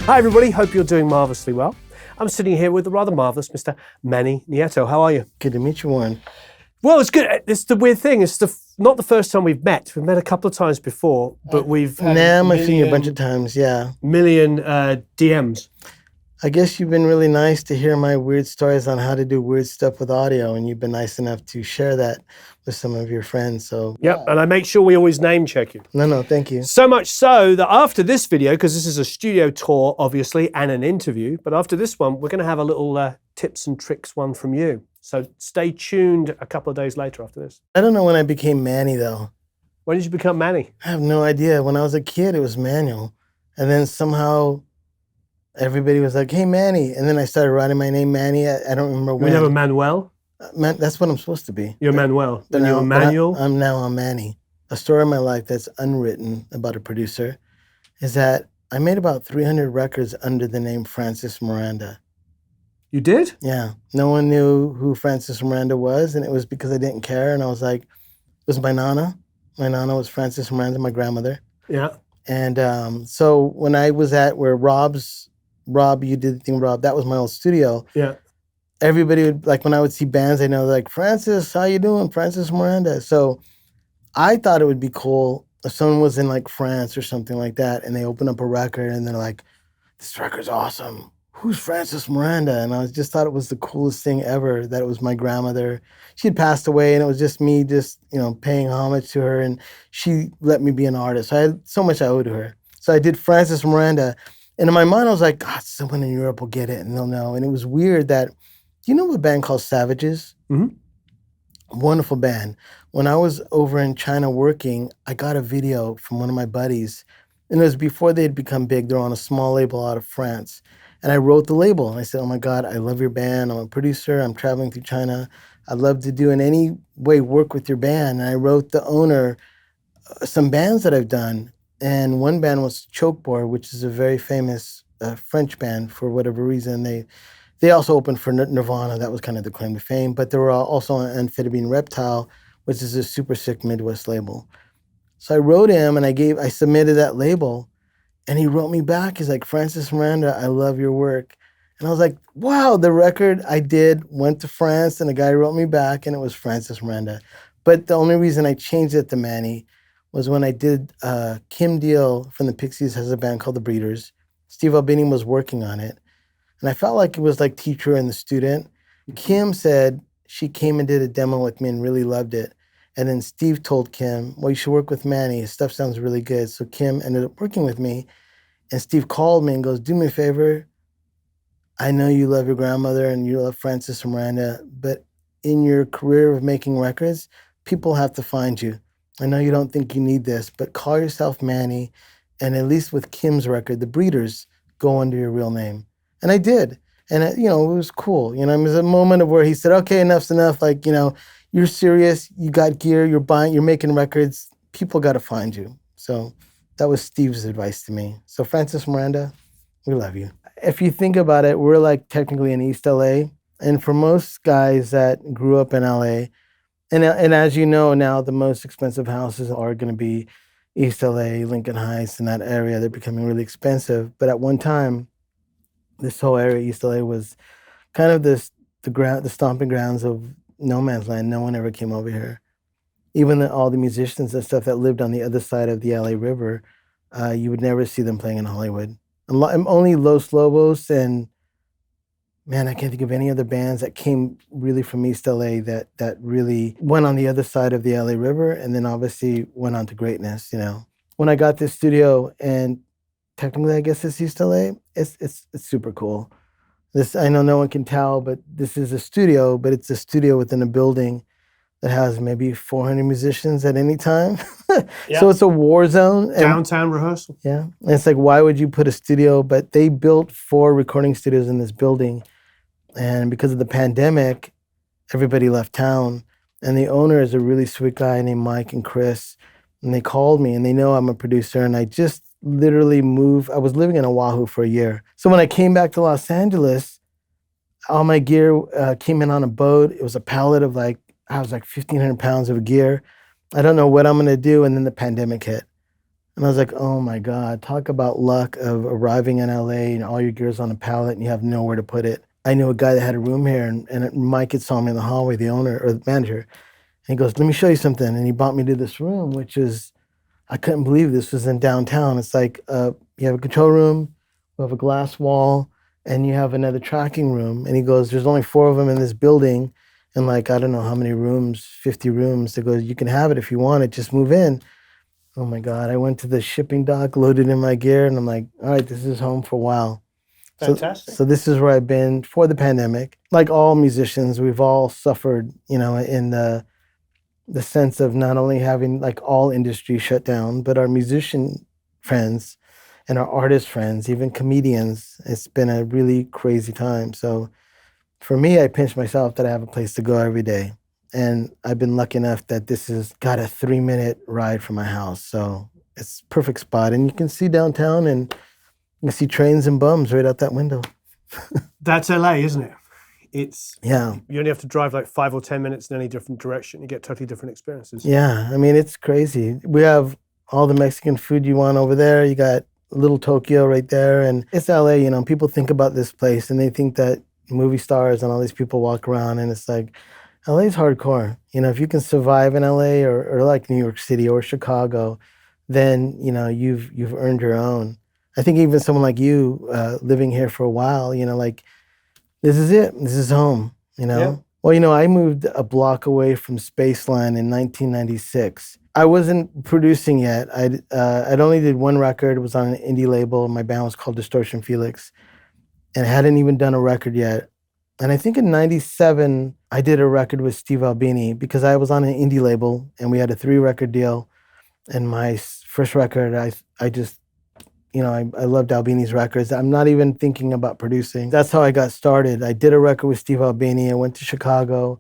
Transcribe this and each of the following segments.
Hi everybody, hope you're doing marvellously well. I'm sitting here with the rather marvellous Mr. Manny Nieto. How are you? Good to meet you, Warren. Well, it's good. It's the weird thing. It's not the first time we've met. We've met a couple of times before, but we've had I've seen you a bunch of times, yeah. million DMs. I guess you've been really nice to hear my weird stories on how to do weird stuff with audio, and you've been nice enough to share that with some of your friends, so. Yep, and I make sure we always name check you. No, thank you. So much so that after this video, because this is a studio tour, obviously, and an interview, but after this one, we're going to have a little tips and tricks one from you. So stay tuned a couple of days later after this. I don't know when I became Manny, though. When did you become Manny? I have no idea. When I was a kid, it was Manuel. And then somehow everybody was like, hey, Manny. And then I started writing my name Manny. I don't remember when. You never Manuel? That's what I'm supposed to be. You're Manuel. But you're Manuel? I'm now a Manny. A story of my life that's unwritten about a producer is that I made about 300 records under the name Francis Miranda. You did? Yeah. No one knew who Francis Miranda was, and it was because I didn't care. And I was like, it was my Nana. My Nana was Francis Miranda, my grandmother. Yeah. And so when I was at where Rob, you did the thing, Rob, that was my old studio. Yeah. Everybody would, like, when I would see bands, I know, like, Francis, how you doing? Francis Miranda. So I thought it would be cool if someone was in, like, France or something like that, and they open up a record, and they're like, this record's awesome. Who's Francis Miranda? And I just thought it was the coolest thing ever, that it was my grandmother. She had passed away, and it was just me paying homage to her, and she let me be an artist. So I had so much I owe to her. So I did Francis Miranda, and in my mind, I was like, God, someone in Europe will get it, and they'll know. And it was weird that, do you know a band called Savages? Mm-hmm. Wonderful band. When I was over in China working, I got a video from one of my buddies, and it was before they had become big. They were on a small label out of France. And I wrote the label, and I said, oh my God, I love your band. I'm a producer. I'm traveling through China. I'd love to do in any way work with your band. And I wrote the owner some bands that I've done. And one band was Chokeboard, which is a very famous French band for whatever reason. They also opened for Nirvana. That was kind of the claim to fame. But they were also on Amphibian Reptile, which is a super sick Midwest label. So I wrote him, and I submitted that label. And he wrote me back. He's like, Francis Miranda, I love your work. And I was like, wow, the record I did went to France, and a guy wrote me back, and it was Francis Miranda. But the only reason I changed it to Manny was when I did Kim Deal from the Pixies has a band called The Breeders. Steve Albini was working on it. And I felt like it was like teacher and the student. Kim said she came and did a demo with me and really loved it. And then Steve told Kim, well, you should work with Manny. His stuff sounds really good. So Kim ended up working with me. And Steve called me and goes, do me a favor. I know you love your grandmother and you love Francis Miranda, but in your career of making records, people have to find you. I know you don't think you need this, but call yourself Manny. And at least with Kim's record, The Breeders, go under your real name. And I did. And, it was cool. It was a moment of where he said, okay, enough's enough. Like, you're serious. You got gear. You're making records. People got to find you. So that was Steve's advice to me. So Francis Miranda, we love you. If you think about it, we're like technically in East LA. And for most guys that grew up in LA, and as you know now, the most expensive houses are going to be East LA, Lincoln Heights, in that area. They're becoming really expensive. But at one time, this whole area, East LA, was kind of the stomping grounds of no man's land. No one ever came over here. Even all the musicians and stuff that lived on the other side of the LA River, you would never see them playing in Hollywood. Only Los Lobos and, man, I can't think of any other bands that came really from East LA that really went on the other side of the LA River and then obviously went on to greatness, When I got this studio, and technically I guess it's East LA, it's super cool. I know no one can tell, but this is a studio, but it's a studio within a building that has maybe 400 musicians at any time. Yeah. So it's a war zone. Downtown rehearsal. Yeah. And it's like, why would you put a studio? But they built 4 recording studios in this building. And because of the pandemic, everybody left town. And the owner is a really sweet guy named Mike and Chris. And they called me, and they know I'm a producer. And I just literally moved. I was living in Oahu for a year. So when I came back to Los Angeles, all my gear came in on a boat. It was a pallet of like 1,500 pounds of gear. I don't know what I'm going to do. And then the pandemic hit. And I was like, oh my God, talk about luck of arriving in LA and all your gear's on a pallet and you have nowhere to put it. I knew a guy that had a room here, and Mike had saw me in the hallway, the owner or the manager. And he goes, let me show you something. And he brought me to this room, which is, I couldn't believe this was in downtown. It's like you have a control room, you have a glass wall, and you have another tracking room. And he goes, there's only 4 of them in this building. And like, I don't know how many rooms, 50 rooms. He goes, you can have it if you want it, just move in. Oh my God, I went to the shipping dock, loaded in my gear, and I'm like, all right, this is home for a while. Fantastic. So this is where I've been for the pandemic. Like all musicians, we've all suffered, you know, in the sense of not only having like all industry shut down, but our musician friends and our artist friends, even comedians. It's been a really crazy time. So for me, I pinch myself that I have a place to go every day. And I've been lucky enough that this has got a 3-minute ride from my house. So it's a perfect spot. And you can see downtown and you can see trains and bums right out that window. That's LA, isn't it? It's, Yeah. you only have to drive like 5 or 10 minutes in any different direction. You get totally different experiences. Yeah. I mean, it's crazy. We have all the Mexican food you want over there. You got Little Tokyo right there. And it's LA, you know, people think about this place and they think that movie stars and all these people walk around and it's like, LA's hardcore. You know, if you can survive in LA or like New York City or Chicago, then, you know, you've earned your own. I think even someone like you living here for a while, you know, like, this is it. This is home, you know? Yeah. Well, you know, I moved a block away from Spaceland in 1996. I wasn't producing yet. I'd only did 1 record. It was on an indie label. My band was called Distortion Felix. And I hadn't even done a record yet. And I think in 97, I did a record with Steve Albini because I was on an indie label and we had a 3-record deal. And my first record, I just, you know, I loved Albini's records. I'm not even thinking about producing. That's how I got started. I did a record with Steve Albini. I went to Chicago.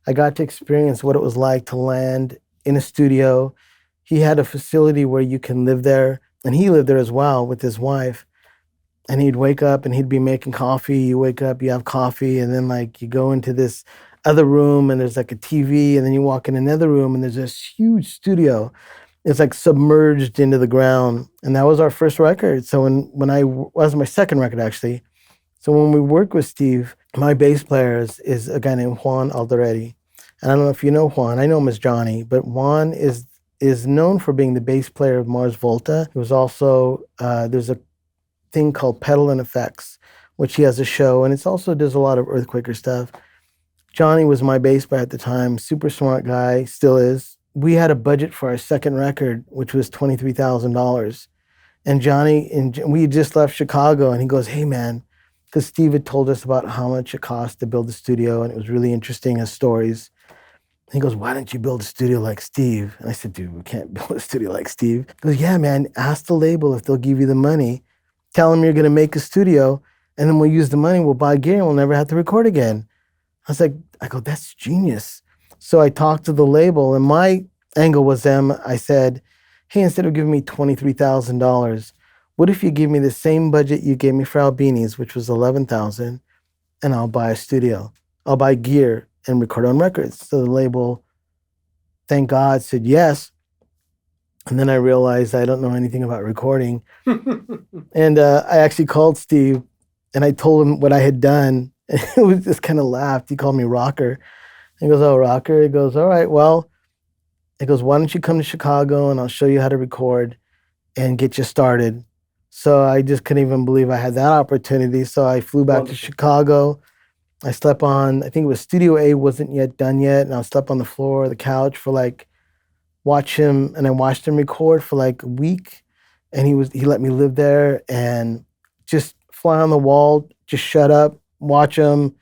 I got to experience what it was like to land in a studio. He had a facility where you can live there, and he lived there as well with his wife. And he'd wake up and he'd be making coffee. You wake up, you have coffee, and then like you go into this other room and there's like a TV, and then you walk in another room and there's this huge studio. It's like submerged into the ground. And that was our first record. So when I was my second record actually. So when we worked with Steve, my bass player is a guy named Juan Alderete. And I don't know if you know Juan. I know him as Johnny, but Juan is known for being the bass player of Mars Volta. He was also there's a thing called Pedal and Effects, which he has a show, and it's also does a lot of Earthquaker stuff. Johnny was my bass player at the time, super smart guy, still is. We had a budget for our second record, which was $23,000. And Johnny, and we had just left Chicago, and he goes, hey man, because Steve had told us about how much it cost to build a studio, and it was really interesting as stories. He goes, why don't you build a studio like Steve? And I said, dude, we can't build a studio like Steve. He goes, yeah, man, ask the label if they'll give you the money. Tell them you're going to make a studio, and then we'll use the money, we'll buy gear, and we'll never have to record again. I was like, I go, that's genius. So I talked to the label, and my angle was them. I said, hey, instead of giving me $23,000, what if you give me the same budget you gave me for Albini's, which was $11,000, and I'll buy a studio. I'll buy gear and record on records. So the label, thank God, said yes. And then I realized I don't know anything about recording. And I actually called Steve and I told him what I had done. And it was just kind of laughed. He called me Rocker. He goes, oh, Rocker. He goes, all right, well, he goes, why don't you come to Chicago and I'll show you how to record and get you started. So I just couldn't even believe I had that opportunity. So I flew back to Chicago. I slept on, I think it was Studio A wasn't yet done yet. And I slept on the floor, the couch for like, watch him, and I watched him record for like a week, and he let me live there and just fly on the wall, just shut up, watch him,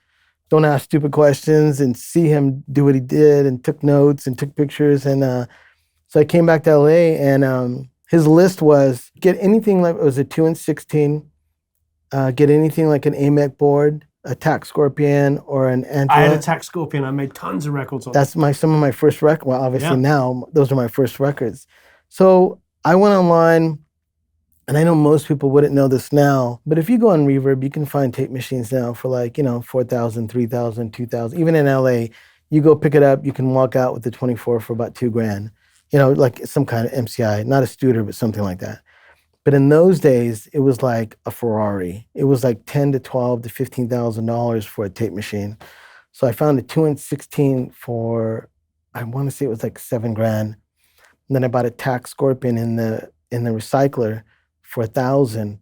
don't ask stupid questions, and see him do what he did, and took notes and took pictures. And so I came back to LA, and his list was get anything like, it was a 2-in-16, get anything like an AMEC board, a TAC Scorpion or an Antler. I had a TAC Scorpion. I made tons of records on. That's some of my first records. Well, obviously now those are my first records. So I went online, and I know most people wouldn't know this now, but if you go on Reverb, you can find tape machines now for like, you know, $4,000, $3,000, $2,000. Even in LA, you go pick it up, you can walk out with the 24 for about $2,000. like some kind of MCI, not a Studer, but something like that. But in those days, it was like a Ferrari. It was like $10 to $12 to $15,000 for a tape machine. So I found a 2-in-16 for, I want to say it was like $7,000. And then I bought a Tac Scorpion in the recycler for $1,000.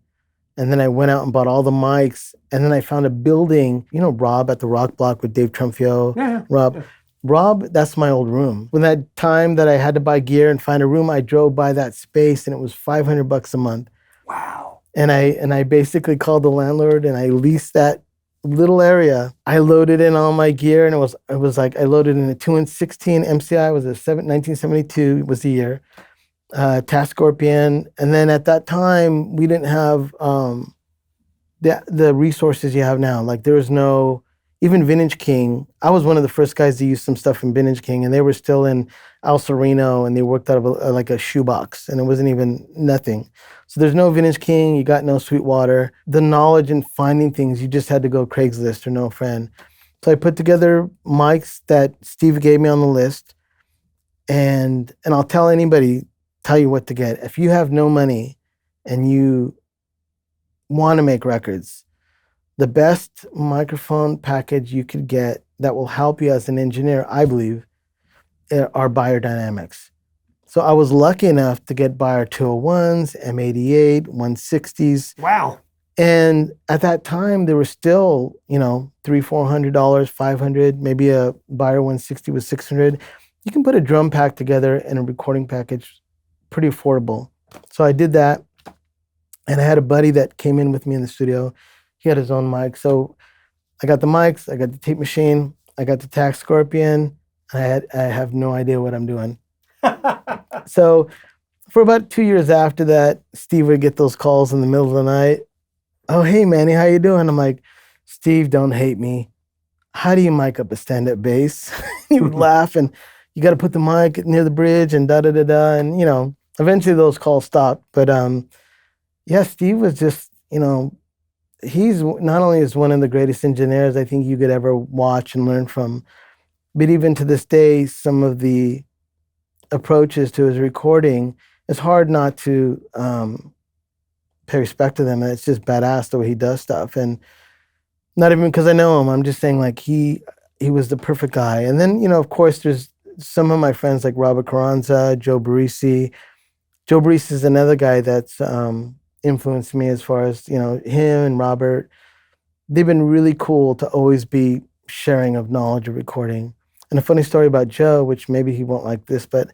And then I went out and bought all the mics. And then I found a building, Rob at the Rock Block with Dave Trumfio. Yeah. Rob. Yeah. Rob, that's my old room. When that time that I had to buy gear and find a room, I drove by that space and it was $500 a month. Wow. And I basically called the landlord and I leased that little area. I loaded in all my gear and it was like I loaded in a 2-in-16 MCI, was 1972 was the year. Task Scorpion. And then at that time, we didn't have the resources you have now. Like there was no, even Vintage King. I was one of the first guys to use some stuff in Vintage King, and they were still in Al Sereno, and they worked out of like a shoebox, and it wasn't even nothing. So there's no Vintage King, you got no Sweetwater. The knowledge in finding things, you just had to go Craigslist or know a friend. So I put together mics that Steve gave me on the list, and I'll tell you what to get. If you have no money and you want to make records, the best microphone package you could get that will help you as an engineer, I believe, are Beyer Dynamics. So I was lucky enough to get Beyer 201s, M88, 160s. Wow. And at that time, there were still, $300, $400, $500, maybe a Beyer 160 was $600. You can put a drum pack together and a recording package, pretty affordable. So I did that. And I had a buddy that came in with me in the studio. He had his own mic. So I got the mics, I got the tape machine, I got the Tac Scorpion, and I have no idea what I'm doing. So for about 2 years after that, Steve would get those calls in the middle of the night. Oh, hey, Manny, how you doing? I'm like, Steve, don't hate me. How do you mic up a stand-up bass? He would laugh, and you got to put the mic near the bridge and da-da-da-da. And, eventually those calls stopped. But, yeah, Steve was just, he's not only is one of the greatest engineers I think you could ever watch and learn from, but even to this day, some of the approaches to his recording, it's hard not to pay respect to them. And it's just badass the way he does stuff. And not even because I know him, I'm just saying like he was the perfect guy. And then, of course, there's some of my friends like Robert Carranza, Joe Barresi. Joe Barresi is another guy that's influenced me as far as, him and Robert. They've been really cool to always be sharing of knowledge of recording. And a funny story about Joe, which maybe he won't like this, but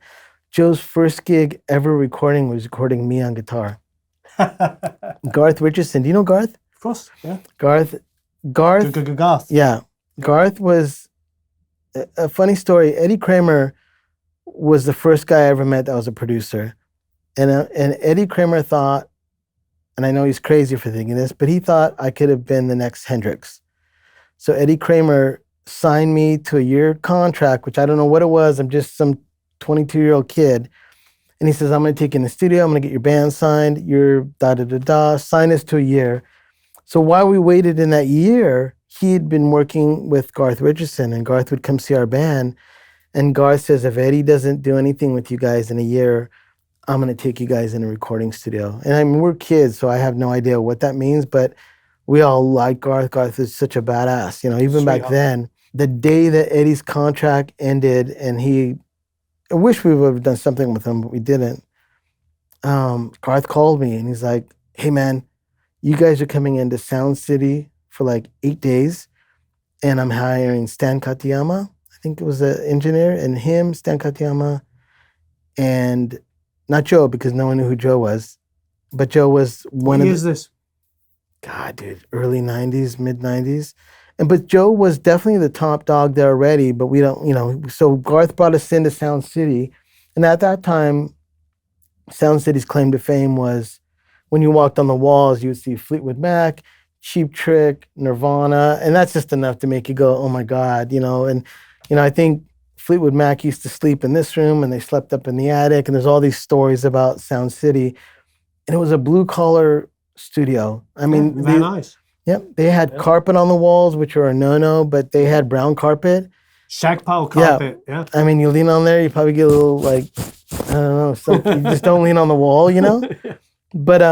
Joe's first gig ever recording was recording me on guitar. Garth Richardson. Do you know Garth? Of course, yeah. Garth. Garth. Yeah. Garth was a funny story. Eddie Kramer was the first guy I ever met that was a producer. And Eddie Kramer thought, and I know he's crazy for thinking this, but he thought I could have been the next Hendrix. So Eddie Kramer signed me to a year contract, which I don't know what it was. I'm just some 22-year-old kid. And he says, I'm going to take you in the studio. I'm going to get your band signed. You're da-da-da-da. Sign us to a year. So while we waited in that year, he had been working with Garth Richardson, and Garth would come see our band. And Garth says, if Eddie doesn't do anything with you guys in a year, I'm going to take you guys in a recording studio. And I mean, we're kids, so I have no idea what that means, but we all like Garth. Garth is such a badass, even back then. The day that Eddie's contract ended, and I wish we would have done something with him, but we didn't. Garth called me and he's like, hey man, you guys are coming into Sound City for like 8 days, and I'm hiring Stan Katayama. I think it was the engineer, and him, Stan Katayama, and not Joe, because no one knew who Joe was, but Joe was one of the... What year is this? God, dude, early 90s, mid 90s. But Joe was definitely the top dog there already, but we don't, so Garth brought us into Sound City. And at that time, Sound City's claim to fame was when you walked on the walls, you would see Fleetwood Mac, Cheap Trick, Nirvana, and that's just enough to make you go, oh my God, And, I think Fleetwood Mac used to sleep in this room and they slept up in the attic, and there's all these stories about Sound City. And it was a blue-collar studio. I mean, very nice. Yep, they had carpet on the walls, which are a no-no, but they had brown carpet. Shag pile carpet, yeah. I mean, you lean on there, you probably get a little, I don't know, something, you just don't lean on the wall, you know? But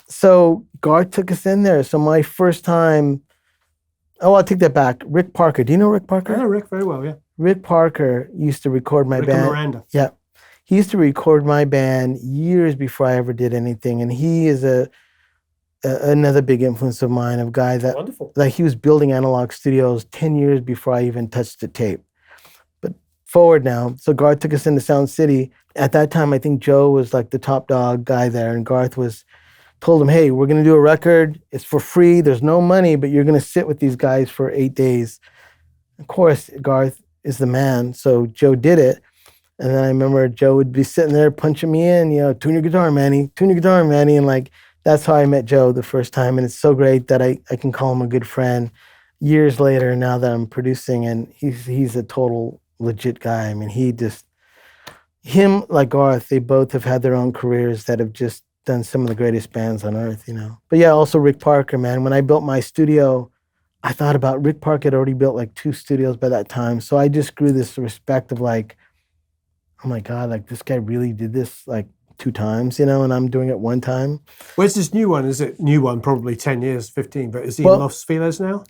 so Garth took us in there. So my first time, oh, I'll take that back. Rick Parker. Do you know Rick Parker? I know Rick very well, yeah. Rick Parker used to record my Rick band. and Miranda. Yeah. He used to record my band years before I ever did anything. And he is another big influence of mine, of a guy that Wonderful. like he was building analog studios 10 years before I even touched the tape. But forward now, so Garth took us into Sound City. At that time, I think Joe was like the top dog guy there, and Garth told him, hey, we're gonna do a record, it's for free, there's no money, but you're gonna sit with these guys for 8 days. Of course, Garth is the man, so Joe did it. And then I remember Joe would be sitting there punching me in, you know, tune your guitar, Manny, and like, that's how I met Joe the first time. And it's so great that I can call him a good friend years later, now that I'm producing, and he's a total legit guy. I mean, him like Garth, they both have had their own careers that have just done some of the greatest bands on earth, you know. But yeah, also Rick Parker, man. When I built my studio, I thought about Rick Parker had already built like 2 studios by that time. So I just grew this respect of like, oh my God, like this guy really did this like 2 times, you know, and I'm doing it 1 time. Where's this new one? Is it new one? Probably 10 years, 15, but is he Well, in Los Feliz now?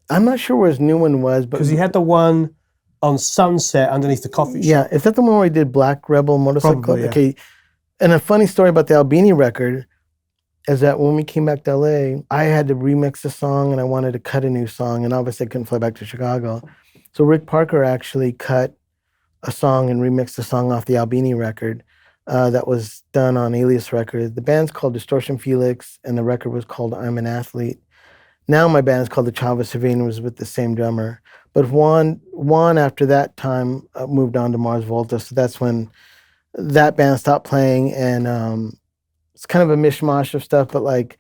I'm not sure where his new one was, but Because he had the one on Sunset underneath the coffee shop. yeah, is that the one where he did Black Rebel Motorcycle Club? Probably, yeah. Okay. And a funny story about the Albini record is that when we came back to LA, I had to remix a song and I wanted to cut a new song, and obviously I couldn't fly back to Chicago. So Rick Parker actually cut a song and remixed a song off the Albini record that was done on Alias Records. The band's called Distortion Felix, and the record was called I'm an Athlete. Now my band's called the Chava Savine, was with the same drummer. But Juan after that time moved on to Mars Volta, so that's when that band stopped playing, and it's kind of a mishmash of stuff, but like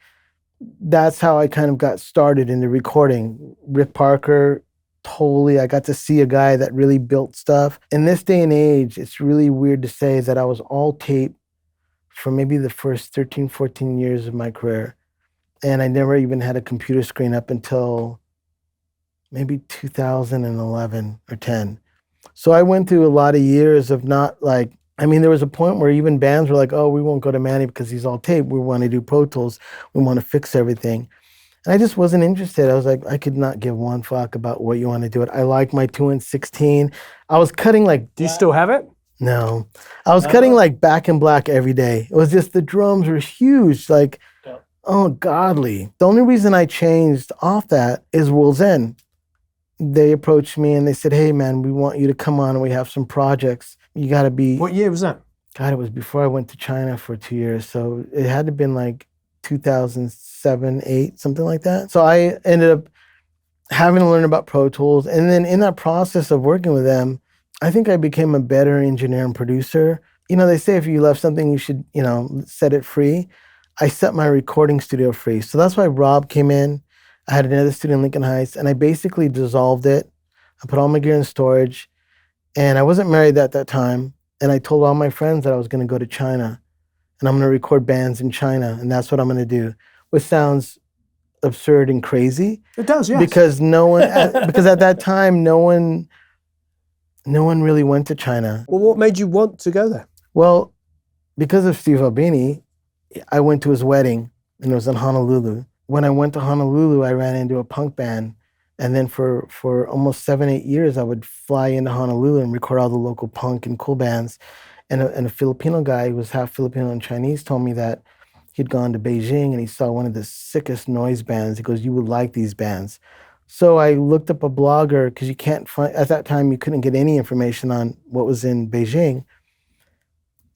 that's how I kind of got started into recording. Rick Parker, totally, I got to see a guy that really built stuff. In this day and age, it's really weird to say that I was all tape for maybe the first 13, 14 years of my career. And I never even had a computer screen up until maybe 2011 or 10. So I went through a lot of years of not like, I mean, there was a point where even bands were like, oh, we won't go to Manny because he's all tape. We want to do Pro Tools. We want to fix everything. And I just wasn't interested. I was like, I could not give one fuck about what you want to do it. I like my 2-in-16. I was cutting like... Do you still have it? No. I was cutting like Back in Black every day. It was just the drums were huge. Like, oh, godly. The only reason I changed off that is World's End. They approached me and they said, hey, man, we want you to come on and we have some projects. You got to be... What year was that? God, it was before I went to China for 2 years. So it had to have been like 2007, 8, something like that. So I ended up having to learn about Pro Tools. And then in that process of working with them, I think I became a better engineer and producer. You know, they say if you love something, you should, you know, set it free. I set my recording studio free. So that's why Rob came in. I had another studio in Lincoln Heights, and I basically dissolved it. I put all my gear in storage, and I wasn't married at that time. And I told all my friends that I was going to go to China, and I'm going to record bands in China, and that's what I'm going to do, which sounds absurd and crazy. It does, yes. Because because at that time, no one really went to China. Well, what made you want to go there? Well, because of Steve Albini, I went to his wedding, and it was in Honolulu. When I went to Honolulu, I ran into a punk band. And then for almost 7-8 years, I would fly into Honolulu and record all the local punk and cool bands. And a Filipino guy who was half Filipino and Chinese told me that he'd gone to Beijing and he saw one of the sickest noise bands. He goes, you would like these bands. So I looked up a blogger, because you can't find, at that time, you couldn't get any information on what was in Beijing.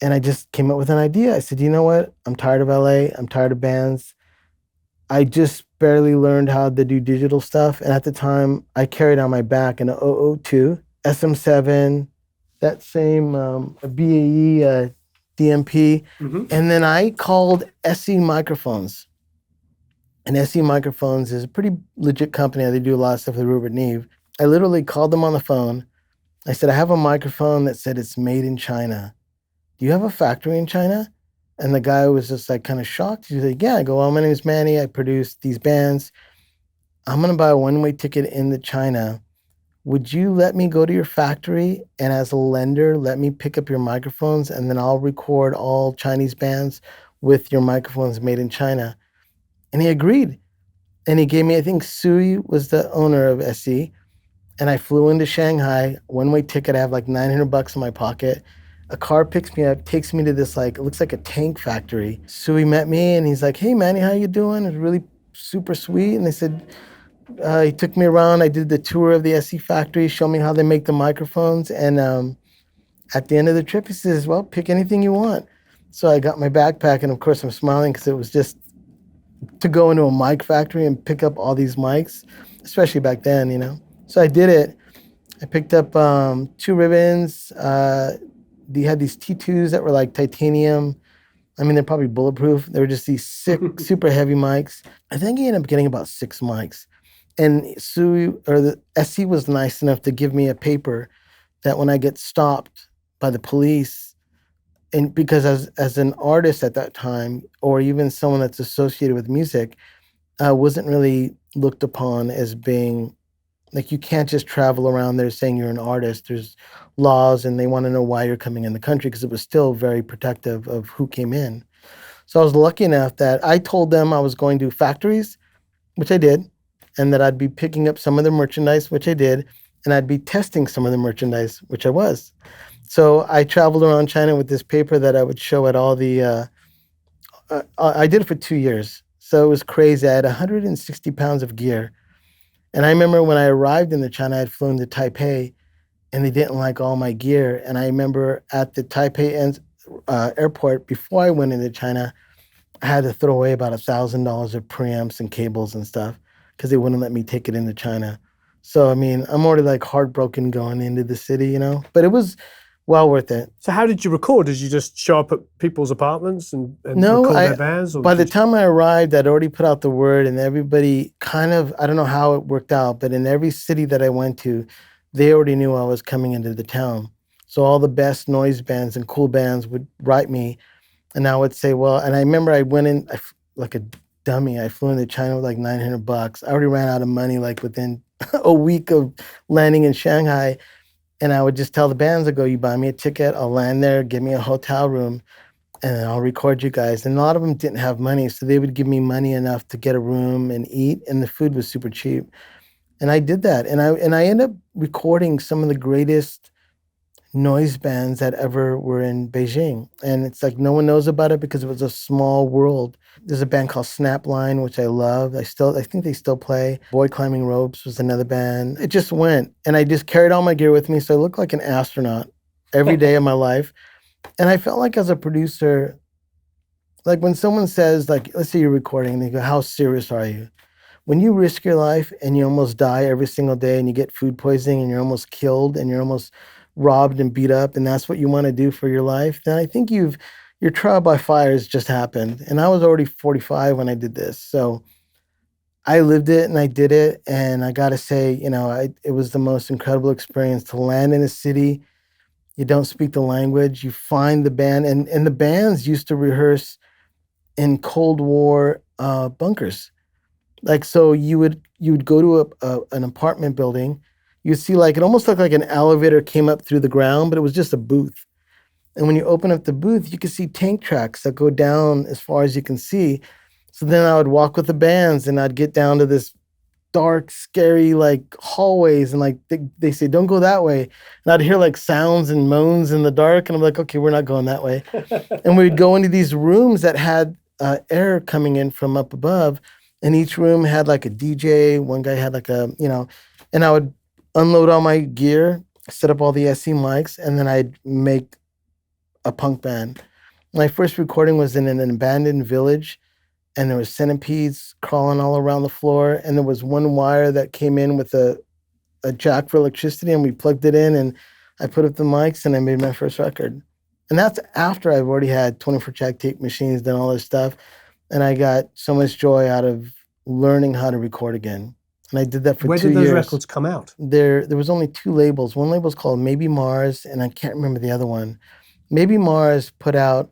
And I just came up with an idea. I said, you know what? I'm tired of LA. I'm tired of bands. I just barely learned how to do digital stuff. And at the time, I carried on my back an 002, SM7, that same BAE DMP. Mm-hmm. And then I called SE Microphones. And SE Microphones is a pretty legit company. They do a lot of stuff with Rupert Neve. I literally called them on the phone. I said, I have a microphone that said it's made in China. Do you have a factory in China? And the guy was just like kind of shocked. He's like, yeah. I go, well, my name is Manny. I produce these bands. I'm going to buy a one-way ticket into China. would you let me go to your factory and as a lender, let me pick up your microphones and then I'll record all Chinese bands with your microphones made in China? And he agreed. And he gave me, I think Sui was the owner of SE. And I flew into Shanghai, one-way ticket. I have like $900 in my pocket. A car picks me up, takes me to this like, it looks like a tank factory. Sui met me and he's like, hey Manny, how you doing? It was really super sweet. And they said, he took me around. I did the tour of the SE factory, showed me how they make the microphones. And at the end of the trip, he says, well, pick anything you want. So I got my backpack, and of course I'm smiling because it was just to go into a mic factory and pick up all these mics, especially back then, you know. So I did it. I picked up 2 ribbons. They had these T2s that were like titanium. I mean, they're probably bulletproof. They were just these sick, super heavy mics. I think he ended up getting about 6 mics. And Sui, or the SC was nice enough to give me a paper that when I get stopped by the police, and because as an artist at that time, or even someone that's associated with music, wasn't really looked upon as being, like, you can't just travel around there saying you're an artist. There's laws and they want to know why you're coming in the country, because it was still very protective of who came in. So I was lucky enough that I told them I was going to factories, which I did, and that I'd be picking up some of the merchandise, which I did, and I'd be testing some of the merchandise, which I was. So I traveled around China with this paper that I would show at all the, I did it for 2 years. So it was crazy. I had 160 pounds of gear. And I remember when I arrived in China, I had flown to Taipei, and they didn't like all my gear. And I remember at the Taipei airport, before I went into China, I had to throw away about $1,000 of preamps and cables and stuff because they wouldn't let me take it into China. So, I mean, I'm already like heartbroken going into the city, you know, but it was well worth it. So how did you record? Did you just show up at people's apartments and No, record their bands? Or by the time I arrived, I'd already put out the word, and everybody kind of, I don't know how it worked out, but in every city that I went to, they already knew I was coming into the town. So all the best noise bands and cool bands would write me, and I would say, well, and I remember I went in, like a dummy, I flew into China with like $900. I already ran out of money like within a week of landing in Shanghai. And I would just tell the bands, I go, you buy me a ticket, I'll land there, give me a hotel room, and then I'll record you guys. And a lot of them didn't have money, so they would give me money enough to get a room and eat, and the food was super cheap. And I did that. And I ended up recording some of the greatest noise bands that ever were in Beijing. And it's like no one knows about it because it was a small world. There's a band called Snapline, which I love. I think they still play. Boy Climbing Ropes was another band. It just went. And I just carried all my gear with me, so I looked like an astronaut every day of my life. And I felt like as a producer, like when someone says, like, let's say you're recording, and they go, how serious are you? When you risk your life and you almost die every single day and you get food poisoning and you're almost killed and you're almost robbed and beat up, and that's what you want to do for your life, then I think your trial by fire has just happened. And I was already 45 when I did this. So I lived it and I did it. And I got to say, you know, it was the most incredible experience to land in a city. You don't speak the language. You find the band. And the bands used to rehearse in Cold War bunkers. Like, so you would go to an apartment building. You'd see like, it almost looked like an elevator came up through the ground, but it was just a booth. And when you open up the booth, you can see tank tracks that go down as far as you can see. So then I would walk with the bands and I'd get down to this dark, scary, like hallways. And like, they say, don't go that way. And I'd hear like sounds and moans in the dark. And I'm like, okay, we're not going that way. And we'd go into these rooms that had air coming in from up above. And each room had like a DJ. One guy had like a, you know, and I would unload all my gear, set up all the SE mics, and then I'd make a punk band. My first recording was in an abandoned village, and there was centipedes crawling all around the floor, and there was one wire that came in with a jack for electricity, and we plugged it in, and I put up the mics, and I made my first record. And that's after I've already had 24-track tape machines, done all this stuff, and I got so much joy out of learning how to record again. And I did that for 2 years. Where did those records come out? There was only 2 labels. One label's called Maybe Mars, and I can't remember the other one. Maybe Mars put out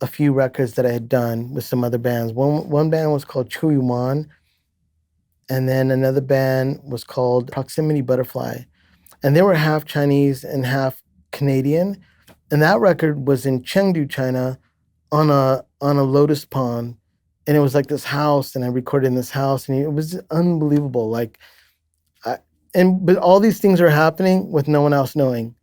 a few records that I had done with some other bands. One band was called Chu Yuan, And then another band was called Proximity Butterfly. And they were half Chinese and half Canadian. And that record was in Chengdu, China, on a lotus pond. And it was like this house, and I recorded in this house, and it was unbelievable. Like, but all these things are happening with no one else knowing.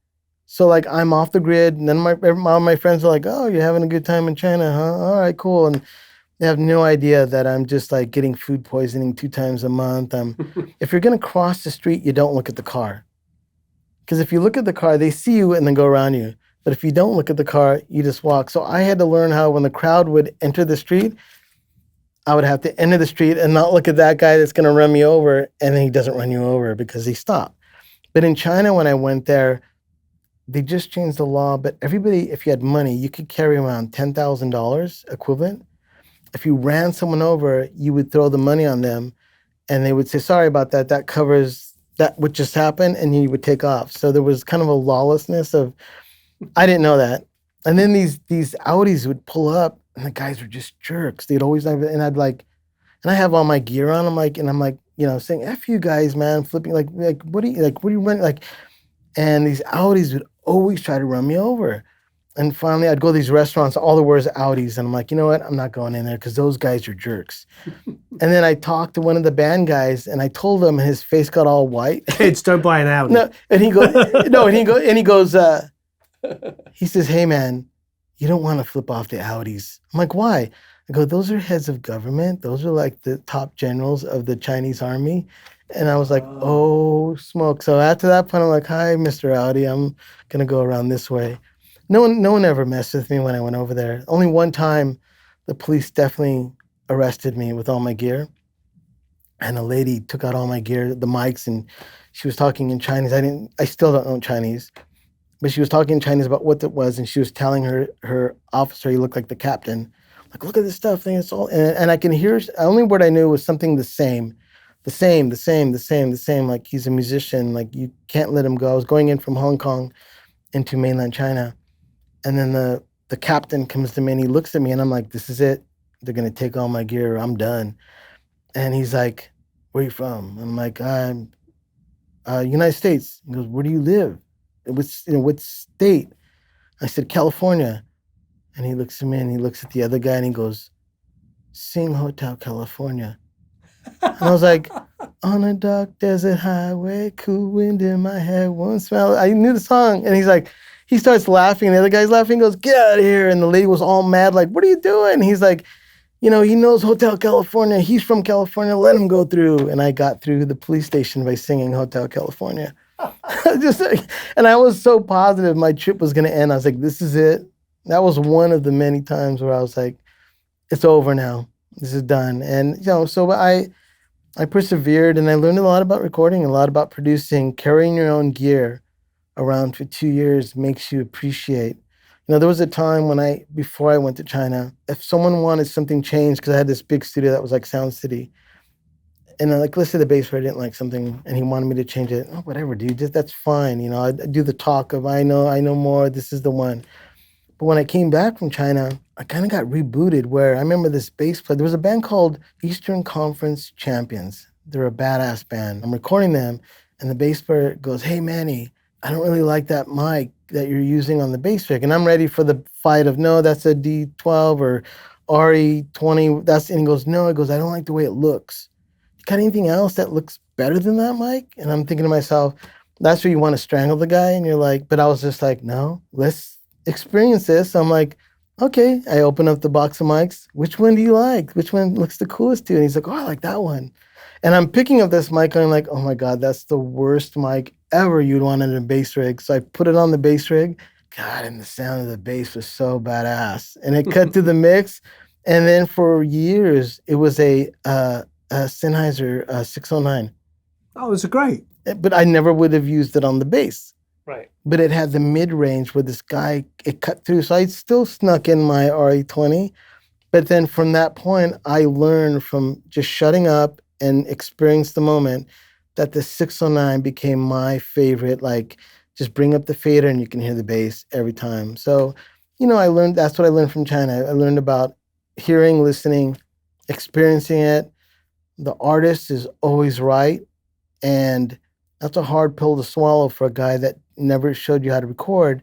So like I'm off the grid, and then all my friends are like, "Oh, you're having a good time in China, huh? All right, cool." And they have no idea that I'm just like getting food poisoning 2 times a month. If you're gonna cross the street, you don't look at the car, because if you look at the car, they see you and then go around you. But if you don't look at the car, you just walk. So I had to learn how when the crowd would enter the street, I would have to enter the street and not look at that guy that's gonna run me over, and then he doesn't run you over because he stopped. But in China, when I went there, they just changed the law, but everybody, if you had money, you could carry around $10,000 equivalent. If you ran someone over, you would throw the money on them, and they would say, "Sorry about that, that covers that what just happened," and you would take off. So there was kind of a lawlessness of, I didn't know that. And then these Audis would pull up, and the guys were just jerks. They'd always, and I'd like, and I have all my gear on, I'm like, saying, "F you guys, man," flipping, like, what are you running, like, and these Audis would always try to run me over. And finally, I'd go to these restaurants, all there were is Audis. And I'm like, you know what? I'm not going in there because those guys are jerks. And then I talked to one of the band guys, and I told him, and his face got all white. Kids, don't buy an Audi. No, and he goes, he says, "Hey, man, you don't want to flip off the Audis." I'm like, "Why?" I go, "Those are heads of government. Those are like the top generals of the Chinese army." And I was like, oh, smoke. So after that point, I'm like, "Hi, Mr. Audi. I'm going to go around this way." No one ever messed with me when I went over there. Only one time, the police definitely arrested me with all my gear. And a lady took out all my gear, the mics, and she was talking in Chinese. I still don't know Chinese. But she was talking in Chinese about what it was, and she was telling her officer, he looked like the captain, like, "Look at this stuff, thing. It's all," and I can hear, the only word I knew was something the same. Like, he's a musician, like, you can't let him go. I was going in from Hong Kong into mainland China. And then the captain comes to me, and he looks at me, and I'm like, "This is it. They're going to take all my gear. I'm done." And he's like, "Where are you from?" I'm like, "I'm United States." He goes, "Where do you live? What state?" I said, "California." And he looks at me, and he looks at the other guy, and he goes, "Sing Hotel California." And I was like, "On a dark desert highway, cool wind in my hair, one smell." I knew the song. And he's like, he starts laughing. And the other guy's laughing, goes, "Get out of here." And the lady was all mad, like, "What are you doing?" And he's like, he knows Hotel California. He's from California. Let him go through. And I got through the police station by singing Hotel California. Just like, and I was so positive my trip was going to end. I was like, "This is it." That was one of the many times where I was like, "It's over now. This is done." And, so I persevered, and I learned a lot about recording, a lot about producing. Carrying your own gear around for 2 years makes you appreciate. There was a time before I went to China, if someone wanted something changed, because I had this big studio that was like Sound City, and I like listed the bass player didn't like something, and he wanted me to change it. "Oh, whatever, dude, that's fine." I do the talk of, I know more, this is the one. But when I came back from China, I kind of got rebooted, where I remember this bass player. There was a band called Eastern Conference Champions. They're a badass band. I'm recording them, and the bass player goes, "Hey, Manny, I don't really like that mic that you're using on the bass rig." And I'm ready for the fight of, "No, that's a D12 or RE20. And he goes, "No," he goes, "I don't like the way it looks. You got anything else that looks better than that mic?" And I'm thinking to myself, that's where you want to strangle the guy. And you're like, but I was just like, "No, let's experience this." So I'm like, okay. I open up the box of mics. "Which one do you like? Which one looks the coolest to you?" And he's like, "Oh, I like that one." And I'm picking up this mic, and I'm like, oh my God, that's the worst mic ever you'd want in a bass rig. So I put it on the bass rig. God, and the sound of the bass was so badass. And it cut through the mix. And then for years, it was a Sennheiser 609. Oh, it was great. But I never would have used it on the bass. Right. But it had the mid-range where this guy, it cut through. So I still snuck in my RE20. But then from that point, I learned from just shutting up and experience the moment that the 609 became my favorite. Like, just bring up the fader and you can hear the bass every time. So, that's what I learned from China. I learned about hearing, listening, experiencing it, the artist is always right. And that's a hard pill to swallow for a guy that never showed you how to record.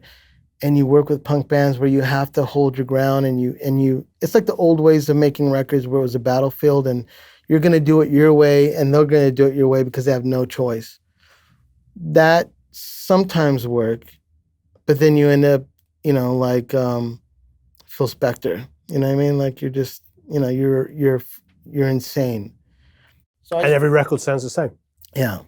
And you work with punk bands where you have to hold your ground, and you it's like the old ways of making records where it was a battlefield and you're going to do it your way and they're going to do it your way because they have no choice. That sometimes work, but then you end up, like Phil Spector. You know what I mean? Like you're just, you're insane. So And every record sounds the same. yeah.